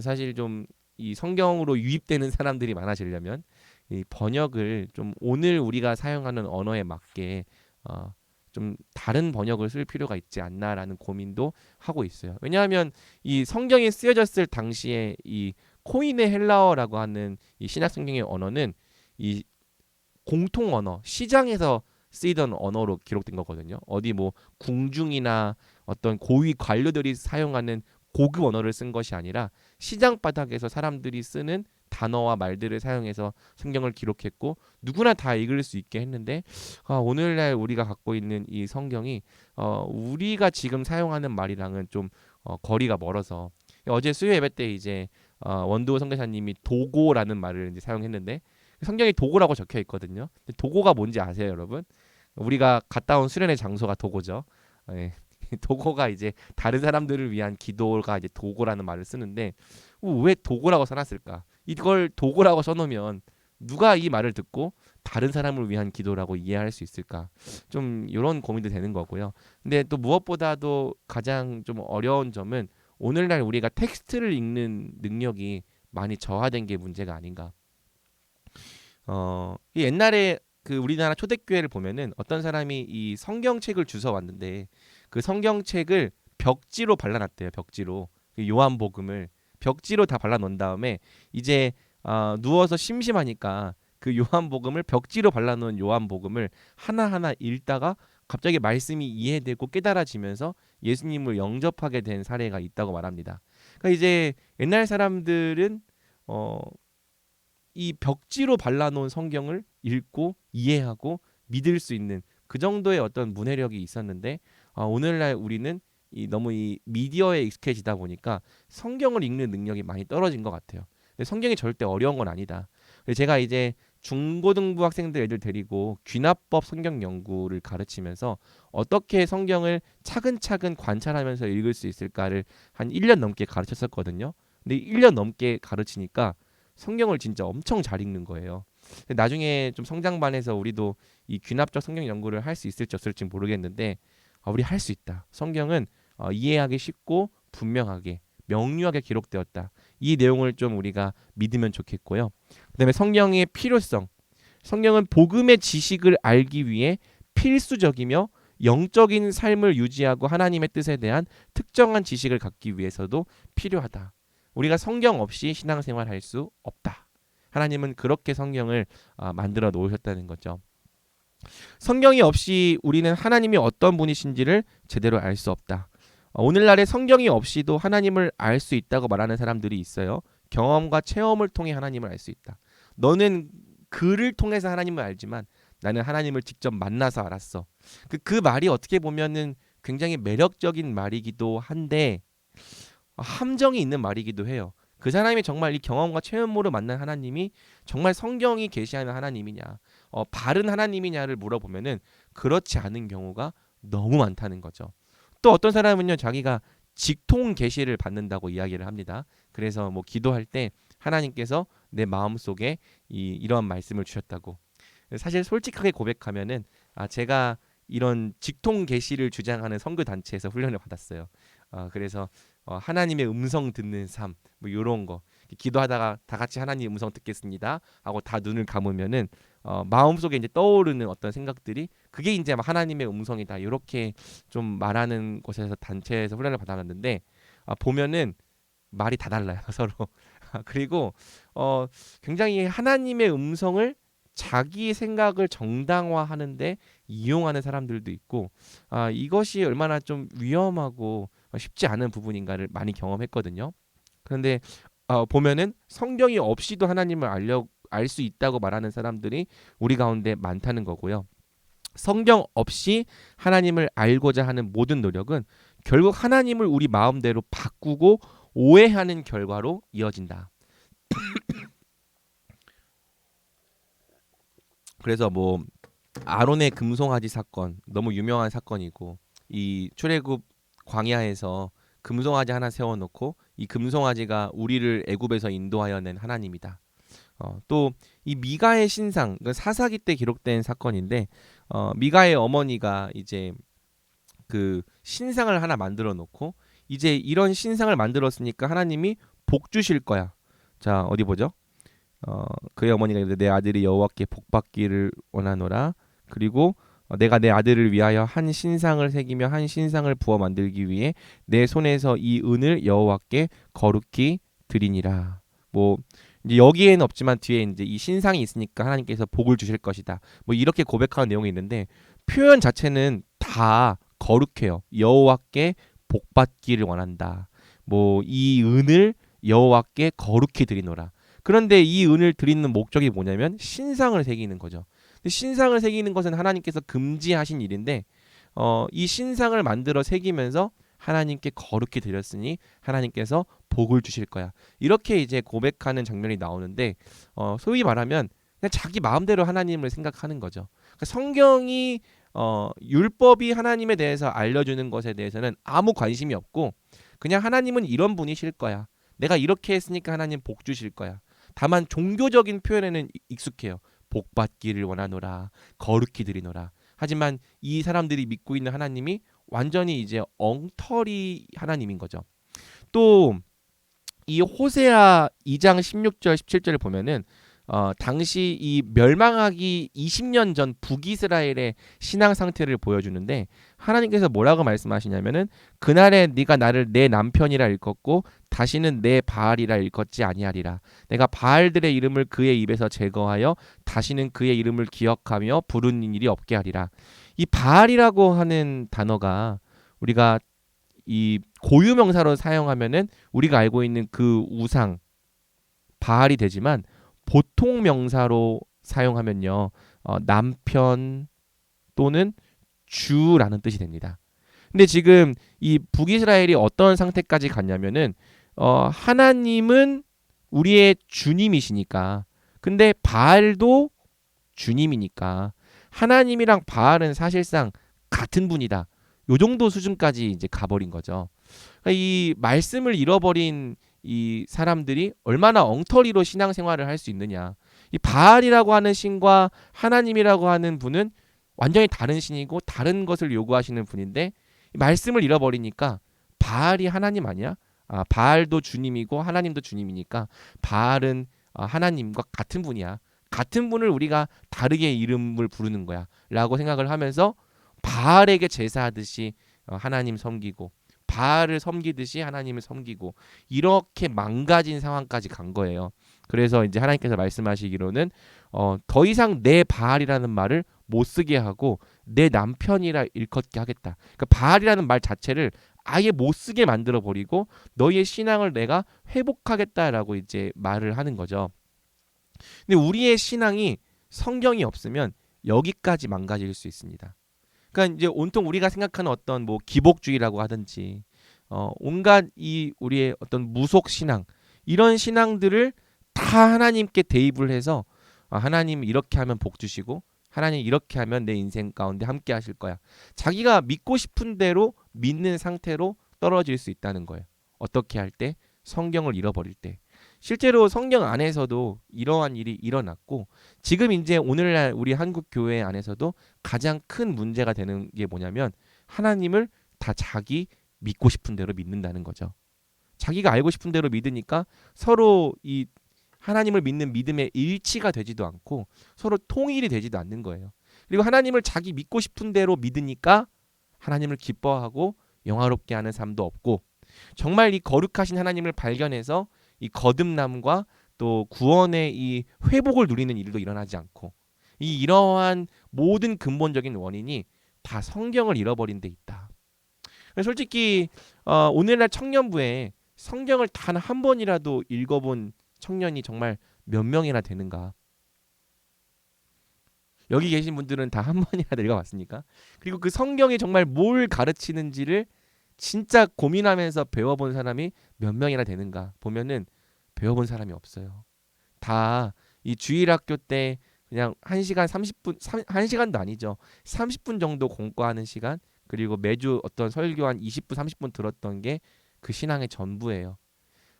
사실 좀 이 성경으로 유입되는 사람들이 많아지려면 이 번역을 좀 오늘 우리가 사용하는 언어에 맞게 좀 다른 번역을 쓸 필요가 있지 않나라는 고민도 하고 있어요. 왜냐하면 이 성경이 쓰여졌을 당시에 이 코인의 헬라어라고 하는 이 신약 성경의 언어는 이 공통 언어, 시장에서 쓰이던 언어로 기록된 거거든요. 어디 뭐 궁중이나 어떤 고위 관료들이 사용하는 고급 언어를 쓴 것이 아니라 시장 바닥에서 사람들이 쓰는 단어와 말들을 사용해서 성경을 기록했고 누구나 다 읽을 수 있게 했는데 오늘날 우리가 갖고 있는 이 성경이 우리가 지금 사용하는 말이랑은 좀 거리가 멀어서 어제 수요 예배 때 이제 원도 선교사님이 도고라는 말을 이제 사용했는데 성경에 도고라고 적혀 있거든요. 근데 도고가 뭔지 아세요, 여러분? 우리가 갔다 온 수련의 장소가 도고죠. 예. 도고가 이제 다른 사람들을 위한 기도가 이제 도고라는 말을 쓰는데 왜 도고라고 써놨을까? 이걸 도고라고 써놓으면 누가 이 말을 듣고 다른 사람을 위한 기도라고 이해할 수 있을까? 좀 이런 고민도 되는 거고요. 근데 또 무엇보다도 가장 좀 어려운 점은 오늘날 우리가 텍스트를 읽는 능력이 많이 저하된 게 문제가 아닌가. 이 옛날에 그 우리나라 초대교회를 보면은 어떤 사람이 이 성경책을 주워 왔는데 그 성경책을 벽지로 발라놨대요. 벽지로 요한복음을 벽지로 다 발라놓은 다음에 이제 누워서 심심하니까 그 요한복음을 벽지로 발라놓은 요한복음을 하나하나 읽다가 갑자기 말씀이 이해되고 깨달아지면서 예수님을 영접하게 된 사례가 있다고 말합니다. 그러니까 이제 옛날 사람들은 이 벽지로 발라놓은 성경을 읽고 이해하고 믿을 수 있는 그 정도의 어떤 문해력이 있었는데 오늘날 우리는 너무 이 미디어에 익숙해지다 보니까 성경을 읽는 능력이 많이 떨어진 것 같아요. 근데 성경이 절대 어려운 건 아니다. 제가 이제 중고등부 학생들 애들 데리고 귀납법 성경 연구를 가르치면서 어떻게 성경을 차근차근 관찰하면서 읽을 수 있을까를 한 1년 넘게 가르쳤었거든요. 근데 1년 넘게 가르치니까 성경을 진짜 엄청 잘 읽는 거예요. 나중에 좀 성장반에서 우리도 이 귀납적 성경 연구를 할 수 있을지 없을지 모르겠는데 우리 할 수 있다. 성경은 이해하기 쉽고 분명하게 명료하게 기록되었다. 이 내용을 좀 우리가 믿으면 좋겠고요. 그다음에 성경의 필요성. 성경은 복음의 지식을 알기 위해 필수적이며 영적인 삶을 유지하고 하나님의 뜻에 대한 특정한 지식을 갖기 위해서도 필요하다. 우리가 성경 없이 신앙생활할 수 없다. 하나님은 그렇게 성경을 만들어 놓으셨다는 거죠. 성경이 없이 우리는 하나님이 어떤 분이신지를 제대로 알 수 없다. 오늘날에 성경이 없이도 하나님을 알 수 있다고 말하는 사람들이 있어요. 경험과 체험을 통해 하나님을 알 수 있다. 너는 글을 통해서 하나님을 알지만 나는 하나님을 직접 만나서 알았어. 그 말이 어떻게 보면은 굉장히 매력적인 말이기도 한데 함정이 있는 말이기도 해요. 그 사람이 정말 이 경험과 체험으로 만난 하나님이 정말 성경이 계시하는 하나님이냐, 바른 하나님이냐를 물어보면은 그렇지 않은 경우가 너무 많다는 거죠. 또 어떤 사람은요, 자기가 직통 계시를 받는다고 이야기를 합니다. 그래서 뭐 기도할 때 하나님께서 내 마음속에 이러한 말씀을 주셨다고. 사실 솔직하게 고백하면은 제가 이런 직통 계시를 주장하는 선교 단체에서 훈련을 받았어요. 그래서 하나님의 음성 듣는 삶, 뭐 이런 거 기도하다가 다 같이 하나님 음성 듣겠습니다 하고 다 눈을 감으면은 마음속에 이제 떠오르는 어떤 생각들이 그게 이제 하나님의 음성이다 이렇게 좀 말하는 곳에서 단체에서 훈련을 받아봤는데 보면은 말이 다 달라요 서로. 그리고 굉장히 하나님의 음성을 자기 생각을 정당화하는데 이용하는 사람들도 있고 이것이 얼마나 좀 위험하고 쉽지 않은 부분인가를 많이 경험했거든요. 그런데 보면은 성경이 없이도 하나님을 알 수 있다고 말하는 사람들이 우리 가운데 많다는 거고요. 성경 없이 하나님을 알고자 하는 모든 노력은 결국 하나님을 우리 마음대로 바꾸고 오해하는 결과로 이어진다. 그래서 뭐 아론의 금송아지 사건 너무 유명한 사건이고 이 출애굽 광야에서 금송아지 하나 세워놓고 이 금송아지가 우리를 애굽에서 인도하여 낸 하나님이다. 또 이 미가의 신상 사사기 때 기록된 사건인데 미가의 어머니가 이제 그 신상을 하나 만들어 놓고 이제 이런 신상을 만들었으니까 하나님이 복 주실 거야. 자 어디 보죠? 그의 어머니가 이르되 내 아들이 여호와께 복받기를 원하노라. 그리고 내가 내 아들을 위하여 한 신상을 새기며 한 신상을 부어 만들기 위해 내 손에서 이 은을 여호와께 거룩히 드리니라. 뭐 이제 여기에는 없지만 뒤에 이제 이 신상이 있으니까 하나님께서 복을 주실 것이다. 뭐 이렇게 고백하는 내용이 있는데 표현 자체는 다 거룩해요. 여호와께 복받기를 원한다. 뭐 이 은을 여호와께 거룩히 드리노라. 그런데 이 은을 드리는 목적이 뭐냐면 신상을 새기는 거죠. 근데 신상을 새기는 것은 하나님께서 금지하신 일인데 이 신상을 만들어 새기면서 하나님께 거룩히 드렸으니 하나님께서 복을 주실 거야. 이렇게 이제 고백하는 장면이 나오는데 소위 말하면 그냥 자기 마음대로 하나님을 생각하는 거죠. 그러니까 성경이 율법이 하나님에 대해서 알려주는 것에 대해서는 아무 관심이 없고 그냥 하나님은 이런 분이실 거야. 내가 이렇게 했으니까 하나님 복 주실 거야. 다만 종교적인 표현에는 익숙해요. 복받기를 원하노라. 거룩히 드리노라. 하지만 이 사람들이 믿고 있는 하나님이 완전히 이제 엉터리 하나님인 거죠. 또 이 호세아 2장 16절 17절을 보면은 당시 이 멸망하기 20년 전 북이스라엘의 신앙 상태를 보여주는데 하나님께서 뭐라고 말씀하시냐면은 그날에 네가 나를 내 남편이라 일컫고 다시는 내 바알이라 일컫지 아니하리라. 내가 바알들의 이름을 그의 입에서 제거하여 다시는 그의 이름을 기억하며 부르는 일이 없게 하리라. 이 바알이라고 하는 단어가 우리가 이 고유명사로 사용하면은 우리가 알고 있는 그 우상 바알이 되지만 보통 명사로 사용하면요 남편 또는 주라는 뜻이 됩니다. 근데 지금 이 북이스라엘이 어떤 상태까지 갔냐면은 하나님은 우리의 주님이시니까 근데 바알도 주님이니까 하나님이랑 바알은 사실상 같은 분이다. 요 정도 수준까지 이제 가버린 거죠. 그러니까 이 말씀을 잃어버린 이 사람들이 얼마나 엉터리로 신앙생활을 할 수 있느냐. 이 바알이라고 하는 신과 하나님이라고 하는 분은 완전히 다른 신이고 다른 것을 요구하시는 분인데 말씀을 잃어버리니까 바알이 하나님 아니야? 바알도 주님이고 하나님도 주님이니까 바알은 하나님과 같은 분이야. 같은 분을 우리가 다르게 이름을 부르는 거야. 라고 생각을 하면서 바알에게 제사하듯이 하나님 섬기고 바알을 섬기듯이 하나님을 섬기고 이렇게 망가진 상황까지 간 거예요. 그래서 이제 하나님께서 말씀하시기로는 더 이상 내 바알이라는 말을 못 쓰게 하고 내 남편이라 일컫게 하겠다. 그러니까 바알이라는 말 자체를 아예 못 쓰게 만들어 버리고 너희의 신앙을 내가 회복하겠다라고 이제 말을 하는 거죠. 근데 우리의 신앙이 성경이 없으면 여기까지 망가질 수 있습니다. 그러니까 이제 온통 우리가 생각하는 어떤 뭐 기복주의라고 하든지 온갖 이 우리의 어떤 무속 신앙 이런 신앙들을 다 하나님께 대입을 해서 하나님 이렇게 하면 복 주시고 하나님 이렇게 하면 내 인생 가운데 함께 하실 거야. 자기가 믿고 싶은 대로 믿는 상태로 떨어질 수 있다는 거예요. 어떻게 할 때? 성경을 잃어버릴 때. 실제로 성경 안에서도 이러한 일이 일어났고 지금 이제 오늘날 우리 한국 교회 안에서도 가장 큰 문제가 되는 게 뭐냐면 하나님을 다 자기 믿고 싶은 대로 믿는다는 거죠. 자기가 알고 싶은 대로 믿으니까 서로 이 하나님을 믿는 믿음의 일치가 되지도 않고 서로 통일이 되지도 않는 거예요. 그리고 하나님을 자기 믿고 싶은 대로 믿으니까 하나님을 기뻐하고 영화롭게 하는 삶도 없고 정말 이 거룩하신 하나님을 발견해서 이 거듭남과 또 구원의 이 회복을 누리는 일도 일어나지 않고 이러한 모든 근본적인 원인이 다 성경을 잃어버린 데 있다. 솔직히 오늘날 청년부에 성경을 단 한 번이라도 읽어본 청년이 정말 몇 명이나 되는가? 여기 계신 분들은 다 한 번이라도 읽어봤습니까? 그리고 그 성경이 정말 뭘 가르치는지를 진짜 고민하면서 배워본 사람이 몇 명이나 되는가 보면은 배워본 사람이 없어요. 다 이 주일학교 때 그냥 1시간 30분, 1시간도 아니죠. 30분 정도 공과하는 시간 그리고 매주 어떤 설교 한 20분, 30분 들었던 게 그 신앙의 전부예요.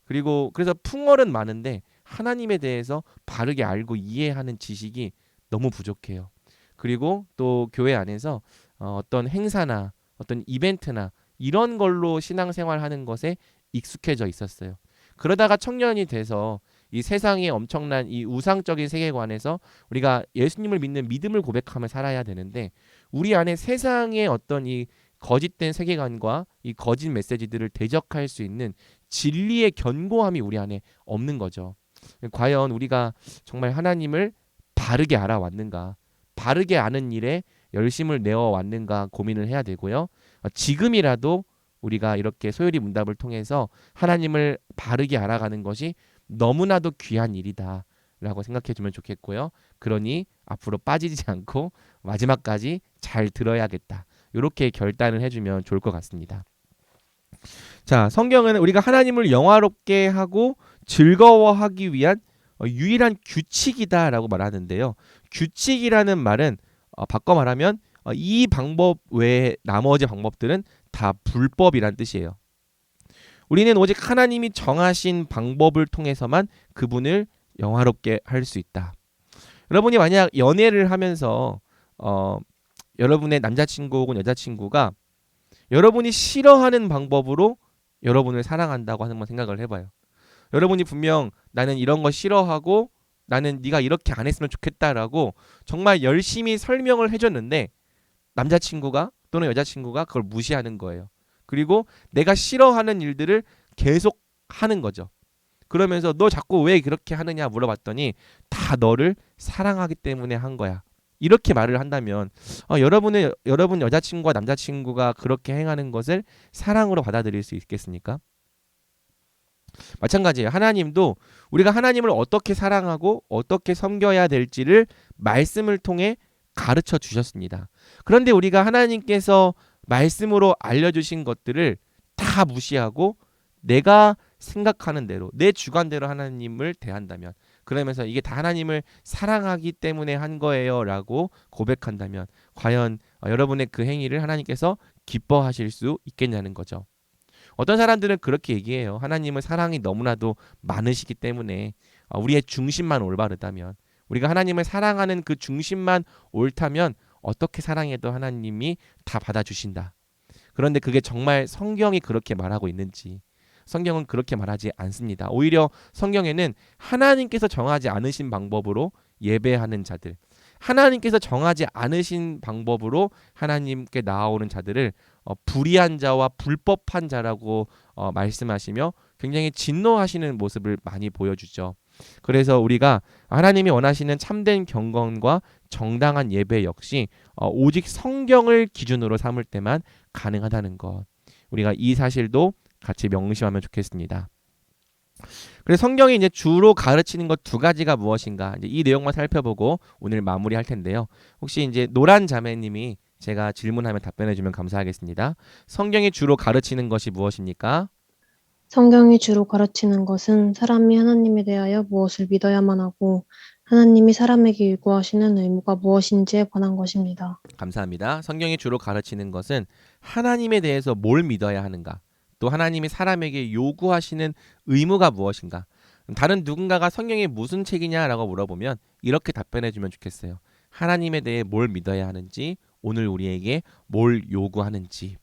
그리고 그래서 풍월은 많은데 하나님에 대해서 바르게 알고 이해하는 지식이 너무 부족해요. 그리고 또 교회 안에서 어떤 행사나 어떤 이벤트나 이런 걸로 신앙생활하는 것에 익숙해져 있었어요. 그러다가 청년이 돼서 이 세상의 엄청난 이 우상적인 세계관에서 우리가 예수님을 믿는 믿음을 고백하며 살아야 되는데 우리 안에 세상의 어떤 이 거짓된 세계관과 이 거짓 메시지들을 대적할 수 있는 진리의 견고함이 우리 안에 없는 거죠. 과연 우리가 정말 하나님을 바르게 알아왔는가, 바르게 아는 일에 열심을 내어왔는가 고민을 해야 되고요. 지금이라도 우리가 이렇게 소요리 문답을 통해서 하나님을 바르게 알아가는 것이 너무나도 귀한 일이다 라고 생각해 주면 좋겠고요. 그러니 앞으로 빠지지 않고 마지막까지 잘 들어야겠다. 이렇게 결단을 해주면 좋을 것 같습니다. 자, 성경은 우리가 하나님을 영화롭게 하고 즐거워하기 위한 유일한 규칙이다라고 말하는데요. 규칙이라는 말은 바꿔 말하면 이 방법 외에 나머지 방법들은 다 불법이란 뜻이에요. 우리는 오직 하나님이 정하신 방법을 통해서만 그분을 영화롭게 할 수 있다. 여러분이 만약 연애를 하면서 여러분의 남자친구 혹은 여자친구가 여러분이 싫어하는 방법으로 여러분을 사랑한다고 한번 생각을 해봐요. 여러분이 분명 나는 이런 거 싫어하고 나는 네가 이렇게 안 했으면 좋겠다라고 정말 열심히 설명을 해줬는데 남자친구가 또는 여자친구가 그걸 무시하는 거예요. 그리고 내가 싫어하는 일들을 계속 하는 거죠. 그러면서 너 자꾸 왜 그렇게 하느냐 물어봤더니 다 너를 사랑하기 때문에 한 거야. 이렇게 말을 한다면 여러분 여자친구와 남자친구가 그렇게 행하는 것을 사랑으로 받아들일 수 있겠습니까? 마찬가지예요. 하나님도 우리가 하나님을 어떻게 사랑하고 어떻게 섬겨야 될지를 말씀을 통해 가르쳐 주셨습니다. 그런데 우리가 하나님께서 말씀으로 알려주신 것들을 다 무시하고 내가 생각하는 대로 내 주관대로 하나님을 대한다면 그러면서 이게 다 하나님을 사랑하기 때문에 한 거예요 라고 고백한다면 과연 여러분의 그 행위를 하나님께서 기뻐하실 수 있겠냐는 거죠. 어떤 사람들은 그렇게 얘기해요. 하나님은 사랑이 너무나도 많으시기 때문에 우리의 중심만 올바르다면 우리가 하나님을 사랑하는 그 중심만 옳다면 어떻게 사랑해도 하나님이 다 받아주신다. 그런데 그게 정말 성경이 그렇게 말하고 있는지 성경은 그렇게 말하지 않습니다. 오히려 성경에는 하나님께서 정하지 않으신 방법으로 예배하는 자들, 하나님께서 정하지 않으신 방법으로 하나님께 나아오는 자들을 불의한 자와 불법한 자라고 말씀하시며 굉장히 진노하시는 모습을 많이 보여주죠. 그래서 우리가 하나님이 원하시는 참된 경건과 정당한 예배 역시 오직 성경을 기준으로 삼을 때만 가능하다는 것. 우리가 이 사실도 같이 명심하면 좋겠습니다. 그래서 성경이 이제 주로 가르치는 것 두 가지가 무엇인가, 이제 이 내용만 살펴보고 오늘 마무리할 텐데요. 혹시 이제 노란 자매님이 제가 질문하면 답변해주면 감사하겠습니다. 성경이 주로 가르치는 것이 무엇입니까? 성경이 주로 가르치는 것은 사람이 하나님에 대하여 무엇을 믿어야만 하고 하나님이 사람에게 요구하시는 의무가 무엇인지에 관한 것입니다. 감사합니다. 성경이 주로 가르치는 것은 하나님에 대해서 뭘 믿어야 하는가, 또 하나님이 사람에게 요구하시는 의무가 무엇인가. 다른 누군가가 성경이 무슨 책이냐라고 물어보면 이렇게 답변해주면 좋겠어요. 하나님에 대해 뭘 믿어야 하는지, 오늘 우리에게 뭘 요구하는지.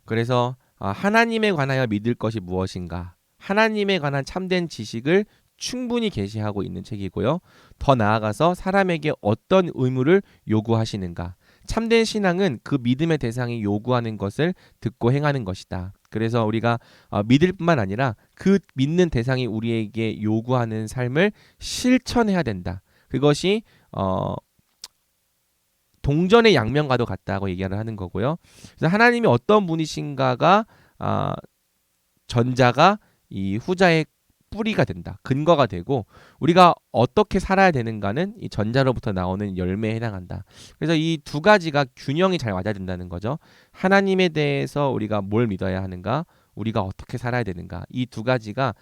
그래서 하나님에 관하여 믿을 것이 무엇인가, 하나님에 관한 참된 지식을 충분히 계시하고 있는 책이고요. 더 나아가서 사람에게 어떤 의무를 요구하시는가, 참된 신앙은 그 믿음의 대상이 요구하는 것을 듣고 행하는 것이다. 그래서 우리가 믿을 뿐만 아니라 그 믿는 대상이 우리에게 요구하는 삶을 실천해야 된다. 그것이 동전의 양면과도 같다고 얘기를 하는 거고요. 그래서 하나님이 어떤 분이신가가 전자가 이 후자의 뿌리가 된다, 근거가 되고, 우리가 어떻게 살아야 되는가는 이 전자로부터 나오는 열매에 해당한다. 그래서 이 두 가지가 균형이 잘 맞아야 된다는 거죠. 하나님에 대해서 우리가 뭘 믿어야 하는가, 우리가 어떻게 살아야 되는가, 이 두 가지가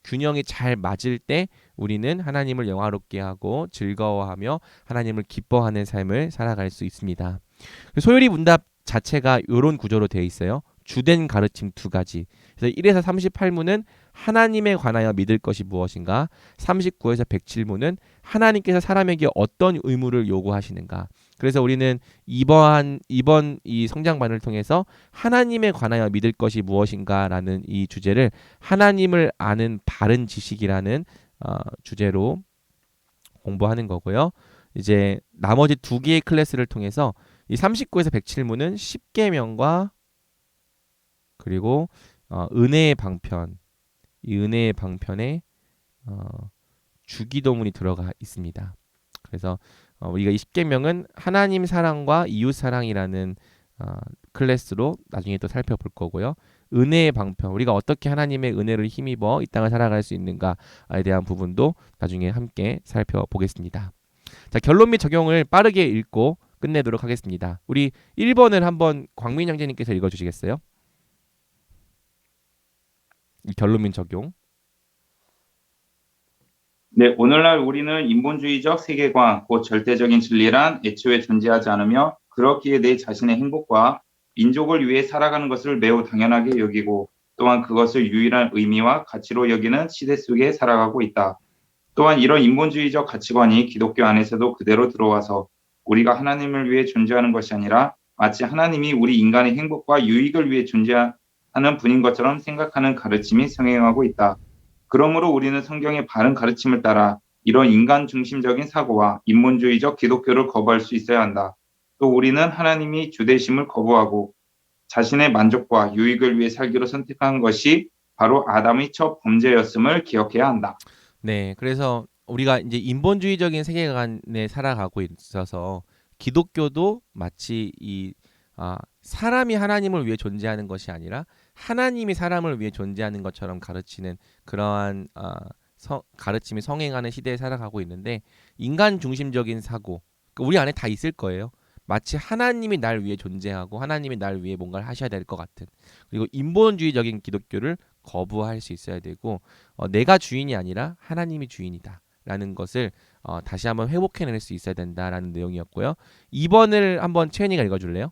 균형이 잘 맞을 때 우리는 하나님을 영화롭게 하고 즐거워하며 하나님을 기뻐하는 삶을 살아갈 수 있습니다. 소요리 문답 자체가 이런 구조로 되어 있어요. 주된 가르침 두 가지. 그래서 1에서 38문은 하나님에 관하여 믿을 것이 무엇인가, 39에서 107문은 하나님께서 사람에게 어떤 의무를 요구하시는가. 그래서 우리는 이번 이 성장반을 통해서 하나님에 관하여 믿을 것이 무엇인가라는 이 주제를 하나님을 아는 바른 지식이라는 주제로 공부하는 거고요. 이제 나머지 두 개의 클래스를 통해서 이 39에서 107문은 십계명과 그리고 은혜의 방편, 이 은혜의 방편에 주기도문이 들어가 있습니다. 그래서 우리가 이 십계명은 하나님 사랑과 이웃 사랑이라는 클래스로 나중에 또 살펴볼 거고요. 은혜의 방편, 우리가 어떻게 하나님의 은혜를 힘입어 이 땅을 살아갈 수 있는가에 대한 부분도 나중에 함께 살펴보겠습니다. 자, 결론 및 적용을 빠르게 읽고 끝내도록 하겠습니다. 우리 1번을 한번 광민 형제님께서 읽어주시겠어요? 이 결론 및 적용. 네, 오늘날 우리는 인본주의적 세계관, 곧 절대적인 진리란 애초에 존재하지 않으며 그렇기에 내 자신의 행복과 민족을 위해 살아가는 것을 매우 당연하게 여기고 또한 그것을 유일한 의미와 가치로 여기는 시대 속에 살아가고 있다. 또한 이런 인본주의적 가치관이 기독교 안에서도 그대로 들어와서 우리가 하나님을 위해 존재하는 것이 아니라 마치 하나님이 우리 인간의 행복과 유익을 위해 존재하는 분인 것처럼 생각하는 가르침이 성행하고 있다. 그러므로 우리는 성경의 바른 가르침을 따라 이런 인간 중심적인 사고와 인본주의적 기독교를 거부할 수 있어야 한다. 또 우리는 하나님이 주되심을 거부하고 자신의 만족과 유익을 위해 살기로 선택한 것이 바로 아담의 첫 범죄였음을 기억해야 한다. 네, 그래서 우리가 이제 인본주의적인 세계관에 살아가고 있어서 기독교도 마치 사람이 하나님을 위해 존재하는 것이 아니라 하나님이 사람을 위해 존재하는 것처럼 가르치는 그러한 가르침이 성행하는 시대에 살아가고 있는데, 인간 중심적인 사고, 우리 안에 다 있을 거예요. 마치 하나님이 날 위해 존재하고 하나님이 날 위해 뭔가를 하셔야 될 것 같은, 그리고 인본주의적인 기독교를 거부할 수 있어야 되고, 내가 주인이 아니라 하나님이 주인이다 라는 것을 다시 한번 회복해낼 수 있어야 된다라는 내용이었고요. 2번을 한번 채연이가 읽어줄래요?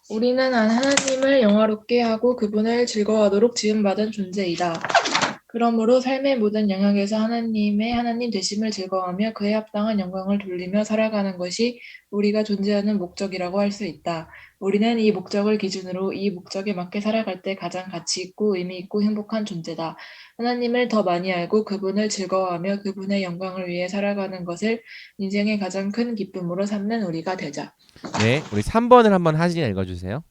우리는 하나님을 영화롭게 하고 그분을 즐거워하도록 지음받은 존재이다. 그러므로 삶의 모든 영역에서 하나님 되심을 즐거워하며 그에 합당한 영광을 돌리며 살아가는 것이 우리가 존재하는 목적이라고 할 수 있다. 우리는 이 목적을 기준으로 이 목적에 맞게 살아갈 때 가장 가치 있고 의미 있고 행복한 존재다. 하나님을 더 많이 알고 그분을 즐거워하며 그분의 영광을 위해 살아가는 것을 인생의 가장 큰 기쁨으로 삼는 우리가 되자. 네, 우리 3번을 한번 하진이가 읽어주세요.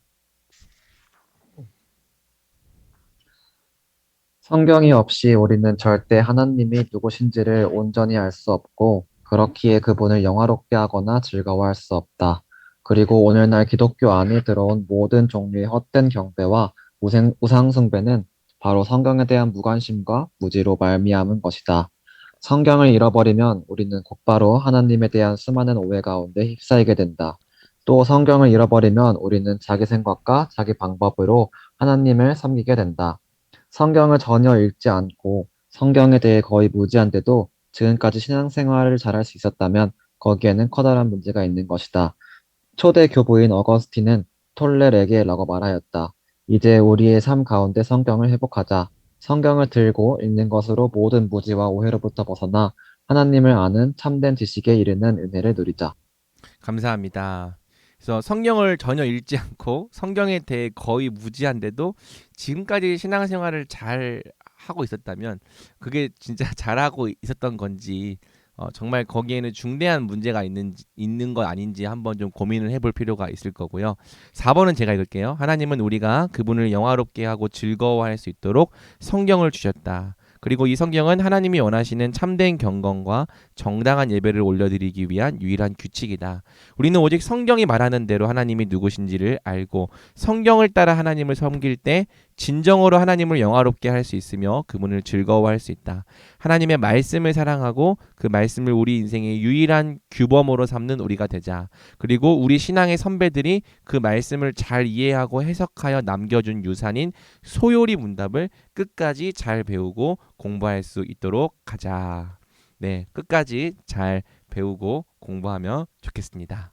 성경이 없이 우리는 절대 하나님이 누구신지를 온전히 알 수 없고, 그렇기에 그분을 영화롭게 하거나 즐거워할 수 없다. 그리고 오늘날 기독교 안에 들어온 모든 종류의 헛된 경배와 우상숭배는 바로 성경에 대한 무관심과 무지로 말미암은 것이다. 성경을 잃어버리면 우리는 곧바로 하나님에 대한 수많은 오해 가운데 휩싸이게 된다. 또 성경을 잃어버리면 우리는 자기 생각과 자기 방법으로 하나님을 섬기게 된다. 성경을 전혀 읽지 않고 성경에 대해 거의 무지한데도 지금까지 신앙생활을 잘할 수 있었다면 거기에는 커다란 문제가 있는 것이다. 초대 교부인 어거스틴은 톨레에게라고 말하였다. 이제 우리의 삶 가운데 성경을 회복하자. 성경을 들고 읽는 것으로 모든 무지와 오해로부터 벗어나 하나님을 아는 참된 지식에 이르는 은혜를 누리자. 감사합니다. 그래서 성경을 전혀 읽지 않고 성경에 대해 거의 무지한데도 지금까지 신앙생활을 잘 하고 있었다면 그게 진짜 잘하고 있었던 건지 정말 거기에는 중대한 문제가 있는 것 아닌지 한번 좀 고민을 해볼 필요가 있을 거고요. 4번은 제가 읽을게요. 하나님은 우리가 그분을 영화롭게 하고 즐거워할 수 있도록 성경을 주셨다. 그리고 이 성경은 하나님이 원하시는 참된 경건과 정당한 예배를 올려드리기 위한 유일한 규칙이다. 우리는 오직 성경이 말하는 대로 하나님이 누구신지를 알고 성경을 따라 하나님을 섬길 때 진정으로 하나님을 영화롭게 할 수 있으며 그분을 즐거워할 수 있다. 하나님의 말씀을 사랑하고 그 말씀을 우리 인생의 유일한 규범으로 삼는 우리가 되자. 그리고 우리 신앙의 선배들이 그 말씀을 잘 이해하고 해석하여 남겨준 유산인 소요리 문답을 끝까지 잘 배우고 공부할 수 있도록 하자. 네, 끝까지 잘 배우고 공부하면 좋겠습니다.